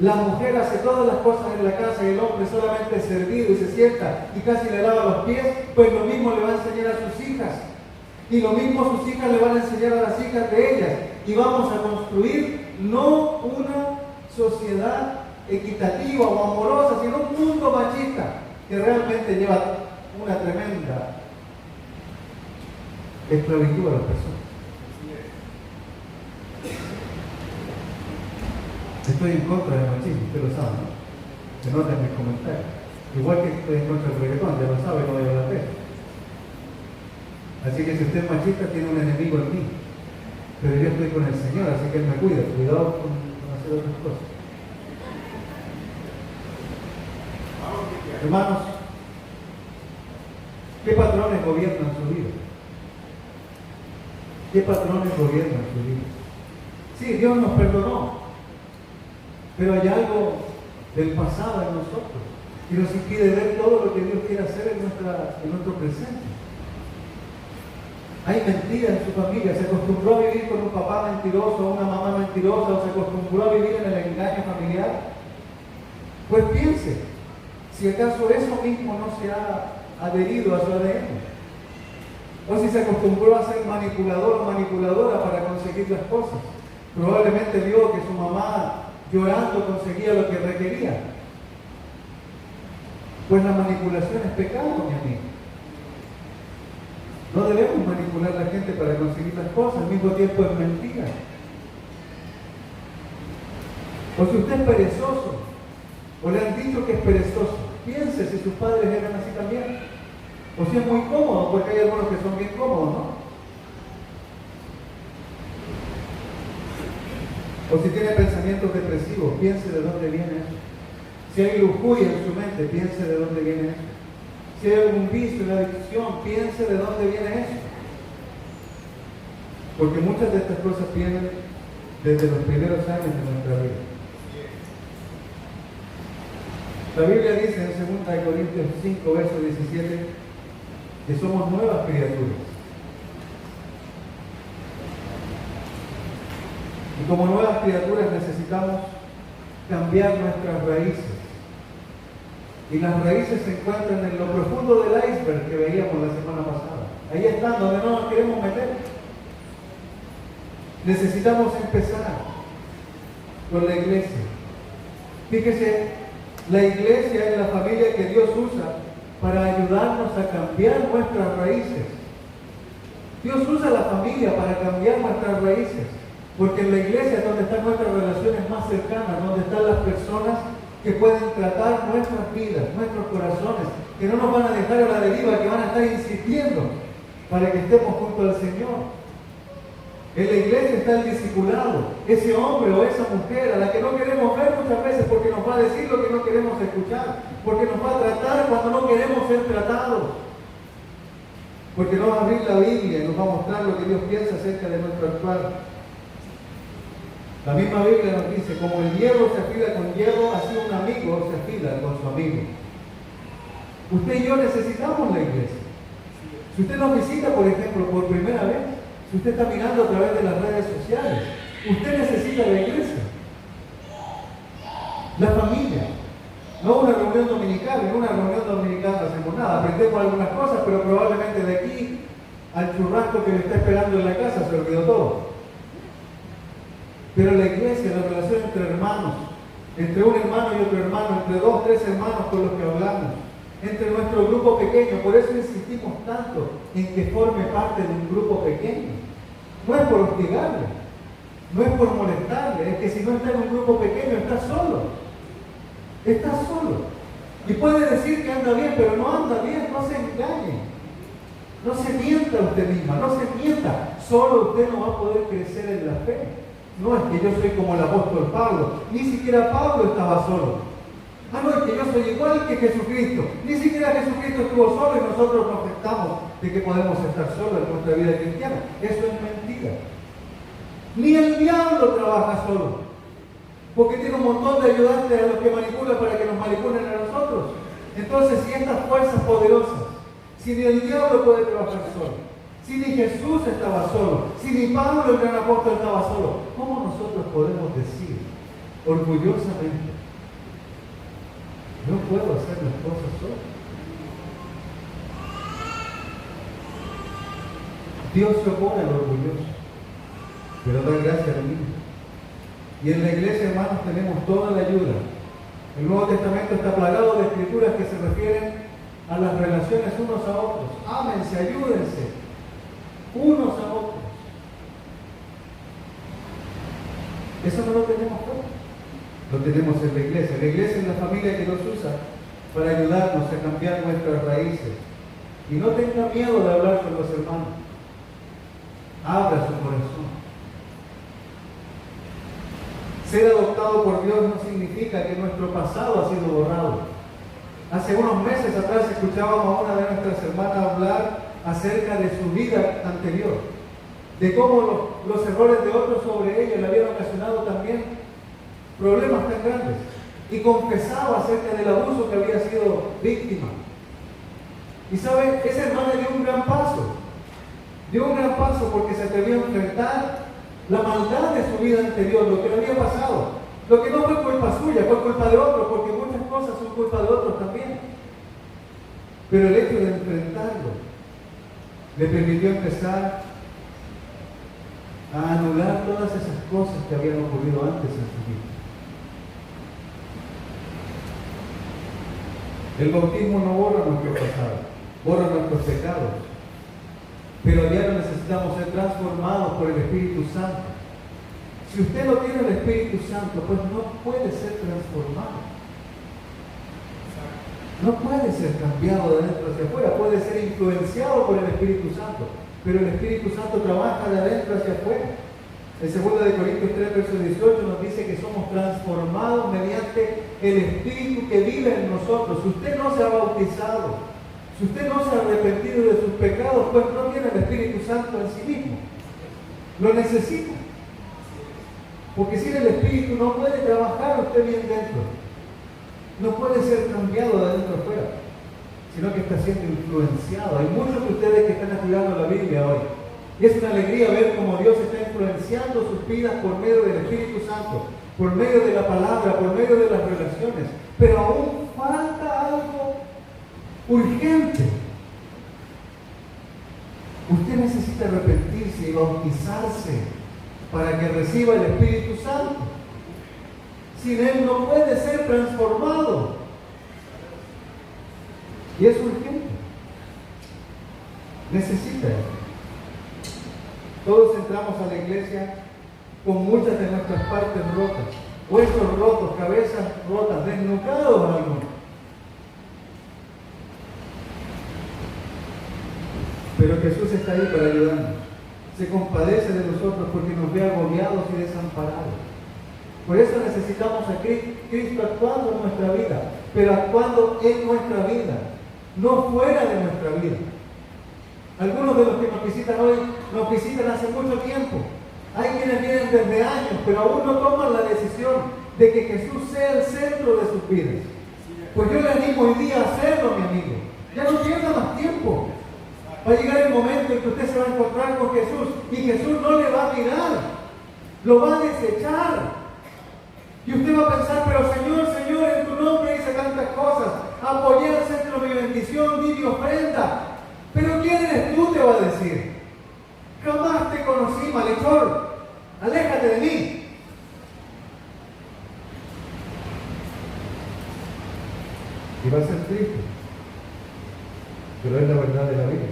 la mujer hace todas las cosas en la casa y el hombre solamente es servido y se sienta y casi le lava los pies, pues lo mismo le va a enseñar a sus hijas. Y lo mismo sus hijas le van a enseñar a las hijas de ellas. Y vamos a construir no una sociedad equitativa o amorosa, sino un mundo machista que realmente lleva una tremenda esclavitud a las personas. Estoy en contra del machismo, usted lo sabe, ¿no? Se nota en mis comentarios. Igual que estoy en contra del reggaetón, ya lo sabe, no voy a hablar de eso. Así que si usted es machista, tiene un enemigo en mí. Pero yo estoy con el Señor, así que Él me cuida. Cuidado con hacer otras cosas. Hermanos, ¿qué patrones gobiernan su vida? ¿Qué patrones gobiernan su vida? Sí, Dios nos perdonó, pero hay algo del pasado en nosotros que nos impide ver todo lo que Dios quiere hacer en nuestro presente. Hay mentira en su familia, se acostumbró a vivir con un papá mentiroso, una mamá mentirosa, o se acostumbró a vivir en el engaño familiar. Pues piense, si acaso eso mismo no se ha adherido a su ADN, o si se acostumbró a ser manipulador o manipuladora para conseguir las cosas. Probablemente vio que su mamá llorando conseguía lo que requería. Pues la manipulación es pecado, mi amigo. No debemos manipular a la gente para conseguir las cosas, al mismo tiempo es mentira. O si usted es perezoso, o le han dicho que es perezoso, piense si sus padres eran así también. O si es muy cómodo, porque hay algunos que son bien cómodos, ¿no? O si tiene pensamientos depresivos, piense de dónde viene eso. Si hay lujuria en su mente, piense de dónde viene eso. Si hay algún vicio, una adicción, piense de dónde viene eso. Porque muchas de estas cosas vienen desde los primeros años de nuestra vida. La Biblia dice en 2 Corintios 5, verso 17, que somos nuevas criaturas. Y como nuevas criaturas necesitamos cambiar nuestras raíces. Y las raíces se encuentran en lo profundo del iceberg que veíamos la semana pasada. Ahí están, donde no nos queremos meter. Necesitamos empezar con la iglesia. Fíjese, la iglesia es la familia que Dios usa para ayudarnos a cambiar nuestras raíces. Dios usa la familia para cambiar nuestras raíces. Porque en la iglesia es donde están nuestras relaciones más cercanas, donde están las personas que pueden tratar nuestras vidas, nuestros corazones, que no nos van a dejar a la deriva, que van a estar insistiendo para que estemos junto al Señor. En la iglesia está el discipulado, ese hombre o esa mujer a la que no queremos ver muchas veces porque nos va a decir lo que no queremos escuchar, porque nos va a tratar cuando no queremos ser tratados, porque nos va a abrir la Biblia y nos va a mostrar lo que Dios piensa acerca de nuestro actuar. La misma Biblia nos dice, como el hierro se afila con hierro, así un amigo se afila con su amigo. Usted y yo necesitamos la iglesia. Si usted nos visita, por ejemplo, por primera vez, si usted está mirando a través de las redes sociales, usted necesita la iglesia. La familia. No una reunión dominical, en una reunión dominical no hacemos nada, aprendemos algunas cosas, pero probablemente de aquí al churrasco que le está esperando en la casa se olvidó todo. Pero la iglesia, la relación entre hermanos, entre un hermano y otro hermano, entre 2, 3 hermanos con los que hablamos, entre nuestro grupo pequeño, por eso insistimos tanto en que forme parte de un grupo pequeño. No es por hostigarle, no es por molestarle, es que si no está en un grupo pequeño está solo. Está solo. Y puede decir que anda bien, pero no anda bien, no se engañe. No se mienta usted misma, no se mienta. Solo usted no va a poder crecer en la fe. No es que yo soy como el apóstol Pablo, ni siquiera Pablo estaba solo. Ah, no, es que yo soy igual que Jesucristo. Ni siquiera Jesucristo estuvo solo y nosotros nos jactamos de que podemos estar solos en nuestra vida cristiana. Eso es mentira. Ni el diablo trabaja solo, porque tiene un montón de ayudantes a los que manipula para que nos manipulen a nosotros. Entonces, si estas fuerzas poderosas, si ni el diablo puede trabajar solo, si ni Jesús estaba solo, si ni Pablo el gran apóstol estaba solo, ¿cómo nosotros podemos decir orgullosamente, no puedo hacer las cosas solo? Dios se opone al orgulloso, pero da gracia al humilde. Y en la iglesia, hermanos, tenemos toda la ayuda. El Nuevo Testamento está plagado de escrituras que se refieren a las relaciones unos a otros. Ámense, ayúdense, unos a otros. Eso no lo tenemos fuera. Lo tenemos en la iglesia. La iglesia es la familia que nos usa para ayudarnos a cambiar nuestras raíces. Y no tenga miedo de hablar con los hermanos. Abra su corazón. Ser adoptado por Dios no significa que nuestro pasado ha sido borrado. Hace unos meses atrás escuchábamos a una de nuestras hermanas hablar acerca de su vida anterior, de cómo los errores de otros sobre ella le habían ocasionado también problemas tan grandes, y confesaba acerca del abuso que había sido víctima. Y sabe, esa hermana dio un gran paso porque se atrevió a enfrentar la maldad de su vida anterior, lo que le había pasado, lo que no fue culpa suya, fue culpa de otros, porque muchas cosas son culpa de otros también. Pero el hecho de enfrentarlo le permitió empezar a anular todas esas cosas que habían ocurrido antes en su vida. El bautismo no borra nuestro pasado, borra nuestros pecados, pero a diario necesitamos ser transformados por el Espíritu Santo. Si usted no tiene el Espíritu Santo, pues no puede ser transformado. No puede ser cambiado de adentro hacia afuera, puede ser influenciado por el Espíritu Santo, pero el Espíritu Santo trabaja de adentro hacia afuera. En 2 Corintios 3, verso 18 nos dice que somos transformados mediante el Espíritu que vive en nosotros. Si usted no se ha bautizado, si usted no se ha arrepentido de sus pecados, pues no tiene el Espíritu Santo en sí mismo. Lo necesita. Porque sin el Espíritu no puede trabajar usted bien dentro. No puede ser cambiado de adentro afuera, sino que está siendo influenciado. Hay muchos de ustedes que están estudiando la Biblia hoy. Y es una alegría ver cómo Dios está influenciando sus vidas por medio del Espíritu Santo, por medio de la palabra, por medio de las relaciones. Pero aún falta algo urgente. Usted necesita arrepentirse y bautizarse para que reciba el Espíritu Santo. Sin Él no puede ser transformado. Y es urgente. Necesita eso. Todos entramos a la iglesia con muchas de nuestras partes rotas, huesos rotos, cabezas rotas, desnucados algunos. Pero Jesús está ahí para ayudarnos. Se compadece de nosotros porque nos ve agobiados y desamparados. Por eso necesitamos a Cristo actuando en nuestra vida, pero actuando en nuestra vida, no fuera de nuestra vida. Algunos de los que nos visitan hoy nos visitan hace mucho tiempo. Hay quienes vienen desde años, pero aún no toman la decisión de que Jesús sea el centro de sus vidas. Pues yo le animo hoy día a hacerlo, mi amigo. Ya no pierda más tiempo. Va a llegar el momento en que usted se va a encontrar con Jesús y Jesús no le va a mirar, lo va a desechar. Y usted va a pensar, pero Señor, en tu nombre hice tantas cosas. Apoyé al centro de mi bendición, di mi ofrenda. Pero ¿quién eres tú?, te va a decir. Jamás te conocí, malhechor. Aléjate de mí. Y va a ser triste. Pero es la verdad de la vida.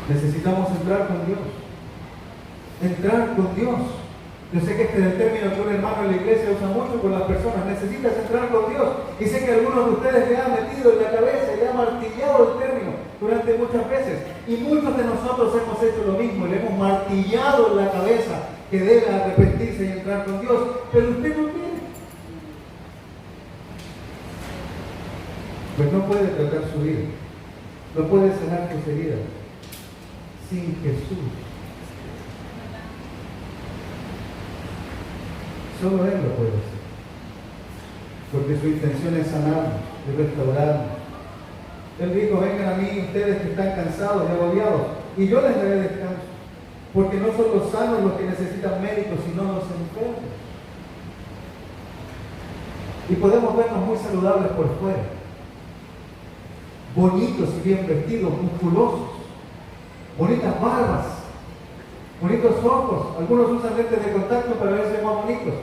Necesitamos entrar con Dios. Entrar con Dios. Yo sé que este es el término que un hermano en la iglesia usa mucho con las personas. Necesitas entrar con Dios. Y sé que algunos de ustedes le han metido en la cabeza y le han martillado el término durante muchas veces. Y muchos de nosotros hemos hecho lo mismo. Le hemos martillado en la cabeza que debe arrepentirse y entrar con Dios. Pero usted no quiere. Pues no puede tratar su vida. No puede sanar sus heridas sin Jesús. Solo Él lo puede hacer. Porque su intención es sanarnos, es restaurarnos. Él dijo, vengan a mí ustedes que están cansados y agobiados, y yo les daré descanso. Porque no son los sanos los que necesitan médicos, sino los enfermos. Y podemos vernos muy saludables por fuera, bonitos y bien vestidos, musculosos, bonitas barbas, bonitos ojos. Algunos usan lentes de contacto para verse más bonitos.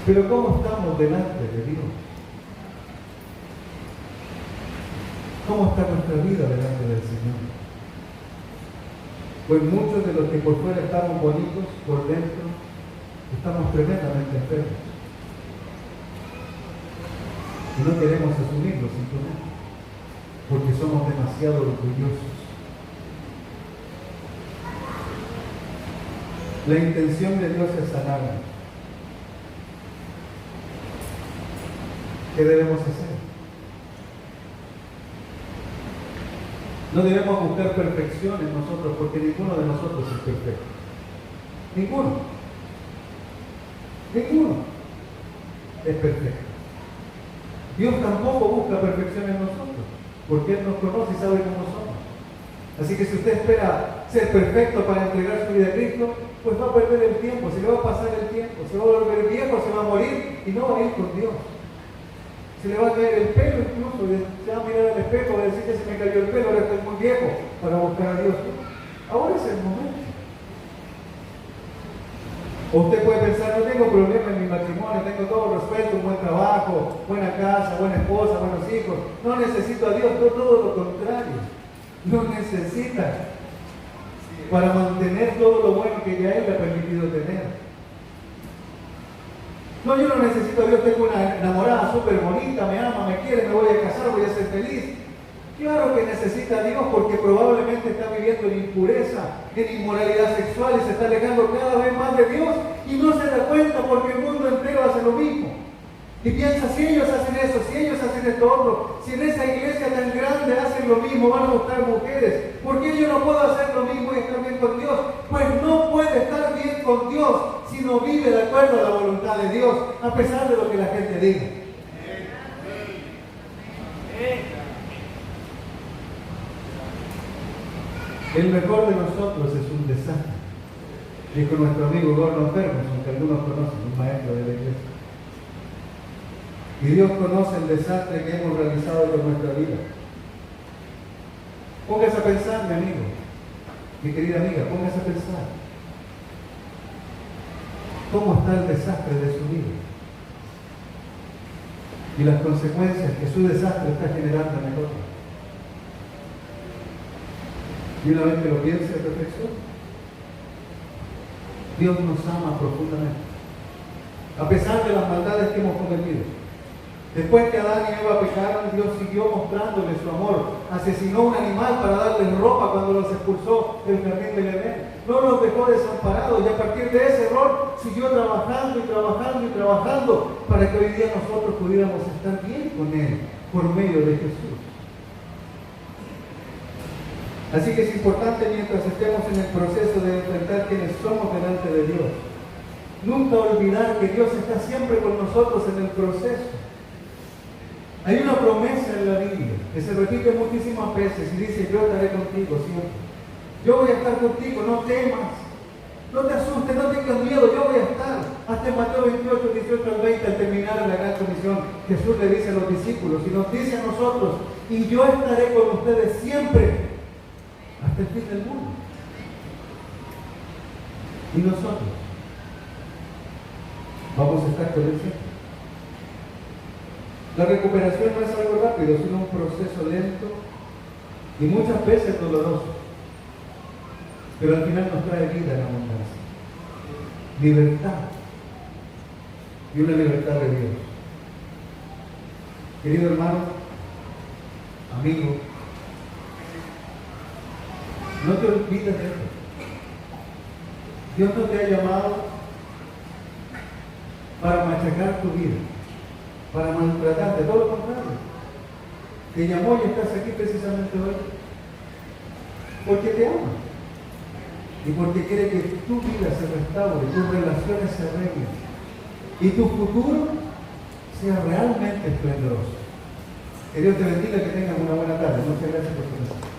Pero ¿cómo estamos delante de Dios? ¿Cómo está nuestra vida delante del Señor? Pues muchos de los que por fuera estamos bonitos, por dentro estamos tremendamente enfermos. Y no queremos asumirlo simplemente, porque somos demasiado orgullosos. La intención de Dios es sanarnos. ¿Qué debemos hacer? No debemos buscar perfección en nosotros, porque ninguno de nosotros es perfecto. Ninguno. Ninguno es perfecto. Dios tampoco busca perfección en nosotros, porque Él nos conoce y sabe cómo somos. Así que si usted espera ser perfecto para entregar su vida a Cristo, pues va a perder el tiempo, se le va a pasar el tiempo, se va a volver viejo, se va a morir y no va a ir con Dios. Se le va a caer el pelo incluso, se va a mirar al espejo, va a decir que se me cayó el pelo, ahora estoy muy viejo para buscar a Dios. Ahora es el momento. O usted puede pensar, no tengo problema en mi matrimonio, tengo todo resuelto, un buen trabajo, buena casa, buena esposa, buenos hijos. No necesito a Dios, todo lo contrario. Lo necesita para mantener todo lo bueno que ya Él le ha permitido tener. No, yo no necesito a Dios, tengo una enamorada súper bonita, me ama, me quiere, me voy a casar, voy a ser feliz. Claro que necesita a Dios porque probablemente está viviendo en impureza, en inmoralidad sexual y se está alejando cada vez más de Dios y no se da cuenta porque el mundo entero hace lo mismo. Y piensa, si ellos hacen eso, si ellos hacen esto otro, si en esa iglesia tan grande hacen lo mismo, van a buscar mujeres, ¿por qué yo no puedo hacer lo mismo y estar bien con Dios? Pues no puede estar bien con Dios si no vive de acuerdo a la voluntad de Dios, a pesar de lo que la gente diga. El mejor de nosotros es un desastre, dijo nuestro amigo Gordon Ferguson, que algunos conocen, un maestro de la iglesia. Y Dios conoce el desastre que hemos realizado con nuestra vida. Póngase a pensar, mi amigo, mi querida amiga, póngase a pensar. ¿Cómo está el desastre de su vida? Y las consecuencias que su desastre está generando en el otro. Y una vez que lo piense, reflexione. Dios nos ama profundamente, a pesar de las maldades que hemos cometido. Después que Adán y Eva pecaron, Dios siguió mostrándole su amor. Asesinó un animal para darles ropa cuando los expulsó del jardín del Edén. No los dejó desamparados y a partir de ese error siguió trabajando y trabajando y trabajando para que hoy día nosotros pudiéramos estar bien con Él por medio de Jesús. Así que es importante, mientras estemos en el proceso de enfrentar quienes somos delante de Dios, nunca olvidar que Dios está siempre con nosotros en el proceso. Hay una promesa en la Biblia que se repite muchísimas veces y dice: yo estaré contigo siempre. Yo voy a estar contigo, no temas, no te asustes, no tengas miedo, yo voy a estar. Hasta en Mateo 28, 18 al 20, al terminar la gran comisión, Jesús le dice a los discípulos y nos dice a nosotros: y yo estaré con ustedes siempre, hasta el fin del mundo. Y nosotros vamos a estar con Él siempre. La recuperación no es algo rápido, sino un proceso lento y muchas veces doloroso, pero al final nos trae vida en abundancia, libertad y una libertad de Dios. Querido hermano, amigo, no te olvides de esto. Dios no te ha llamado para machacar tu vida, para maltratarte, todo lo contrario. Te llamó y estás aquí precisamente hoy porque te ama y porque quiere que tu vida se restaure, tus relaciones se arreglen y tu futuro sea realmente esplendoroso. Que Dios te bendiga y que tengas una buena tarde. Muchas gracias por tu atención.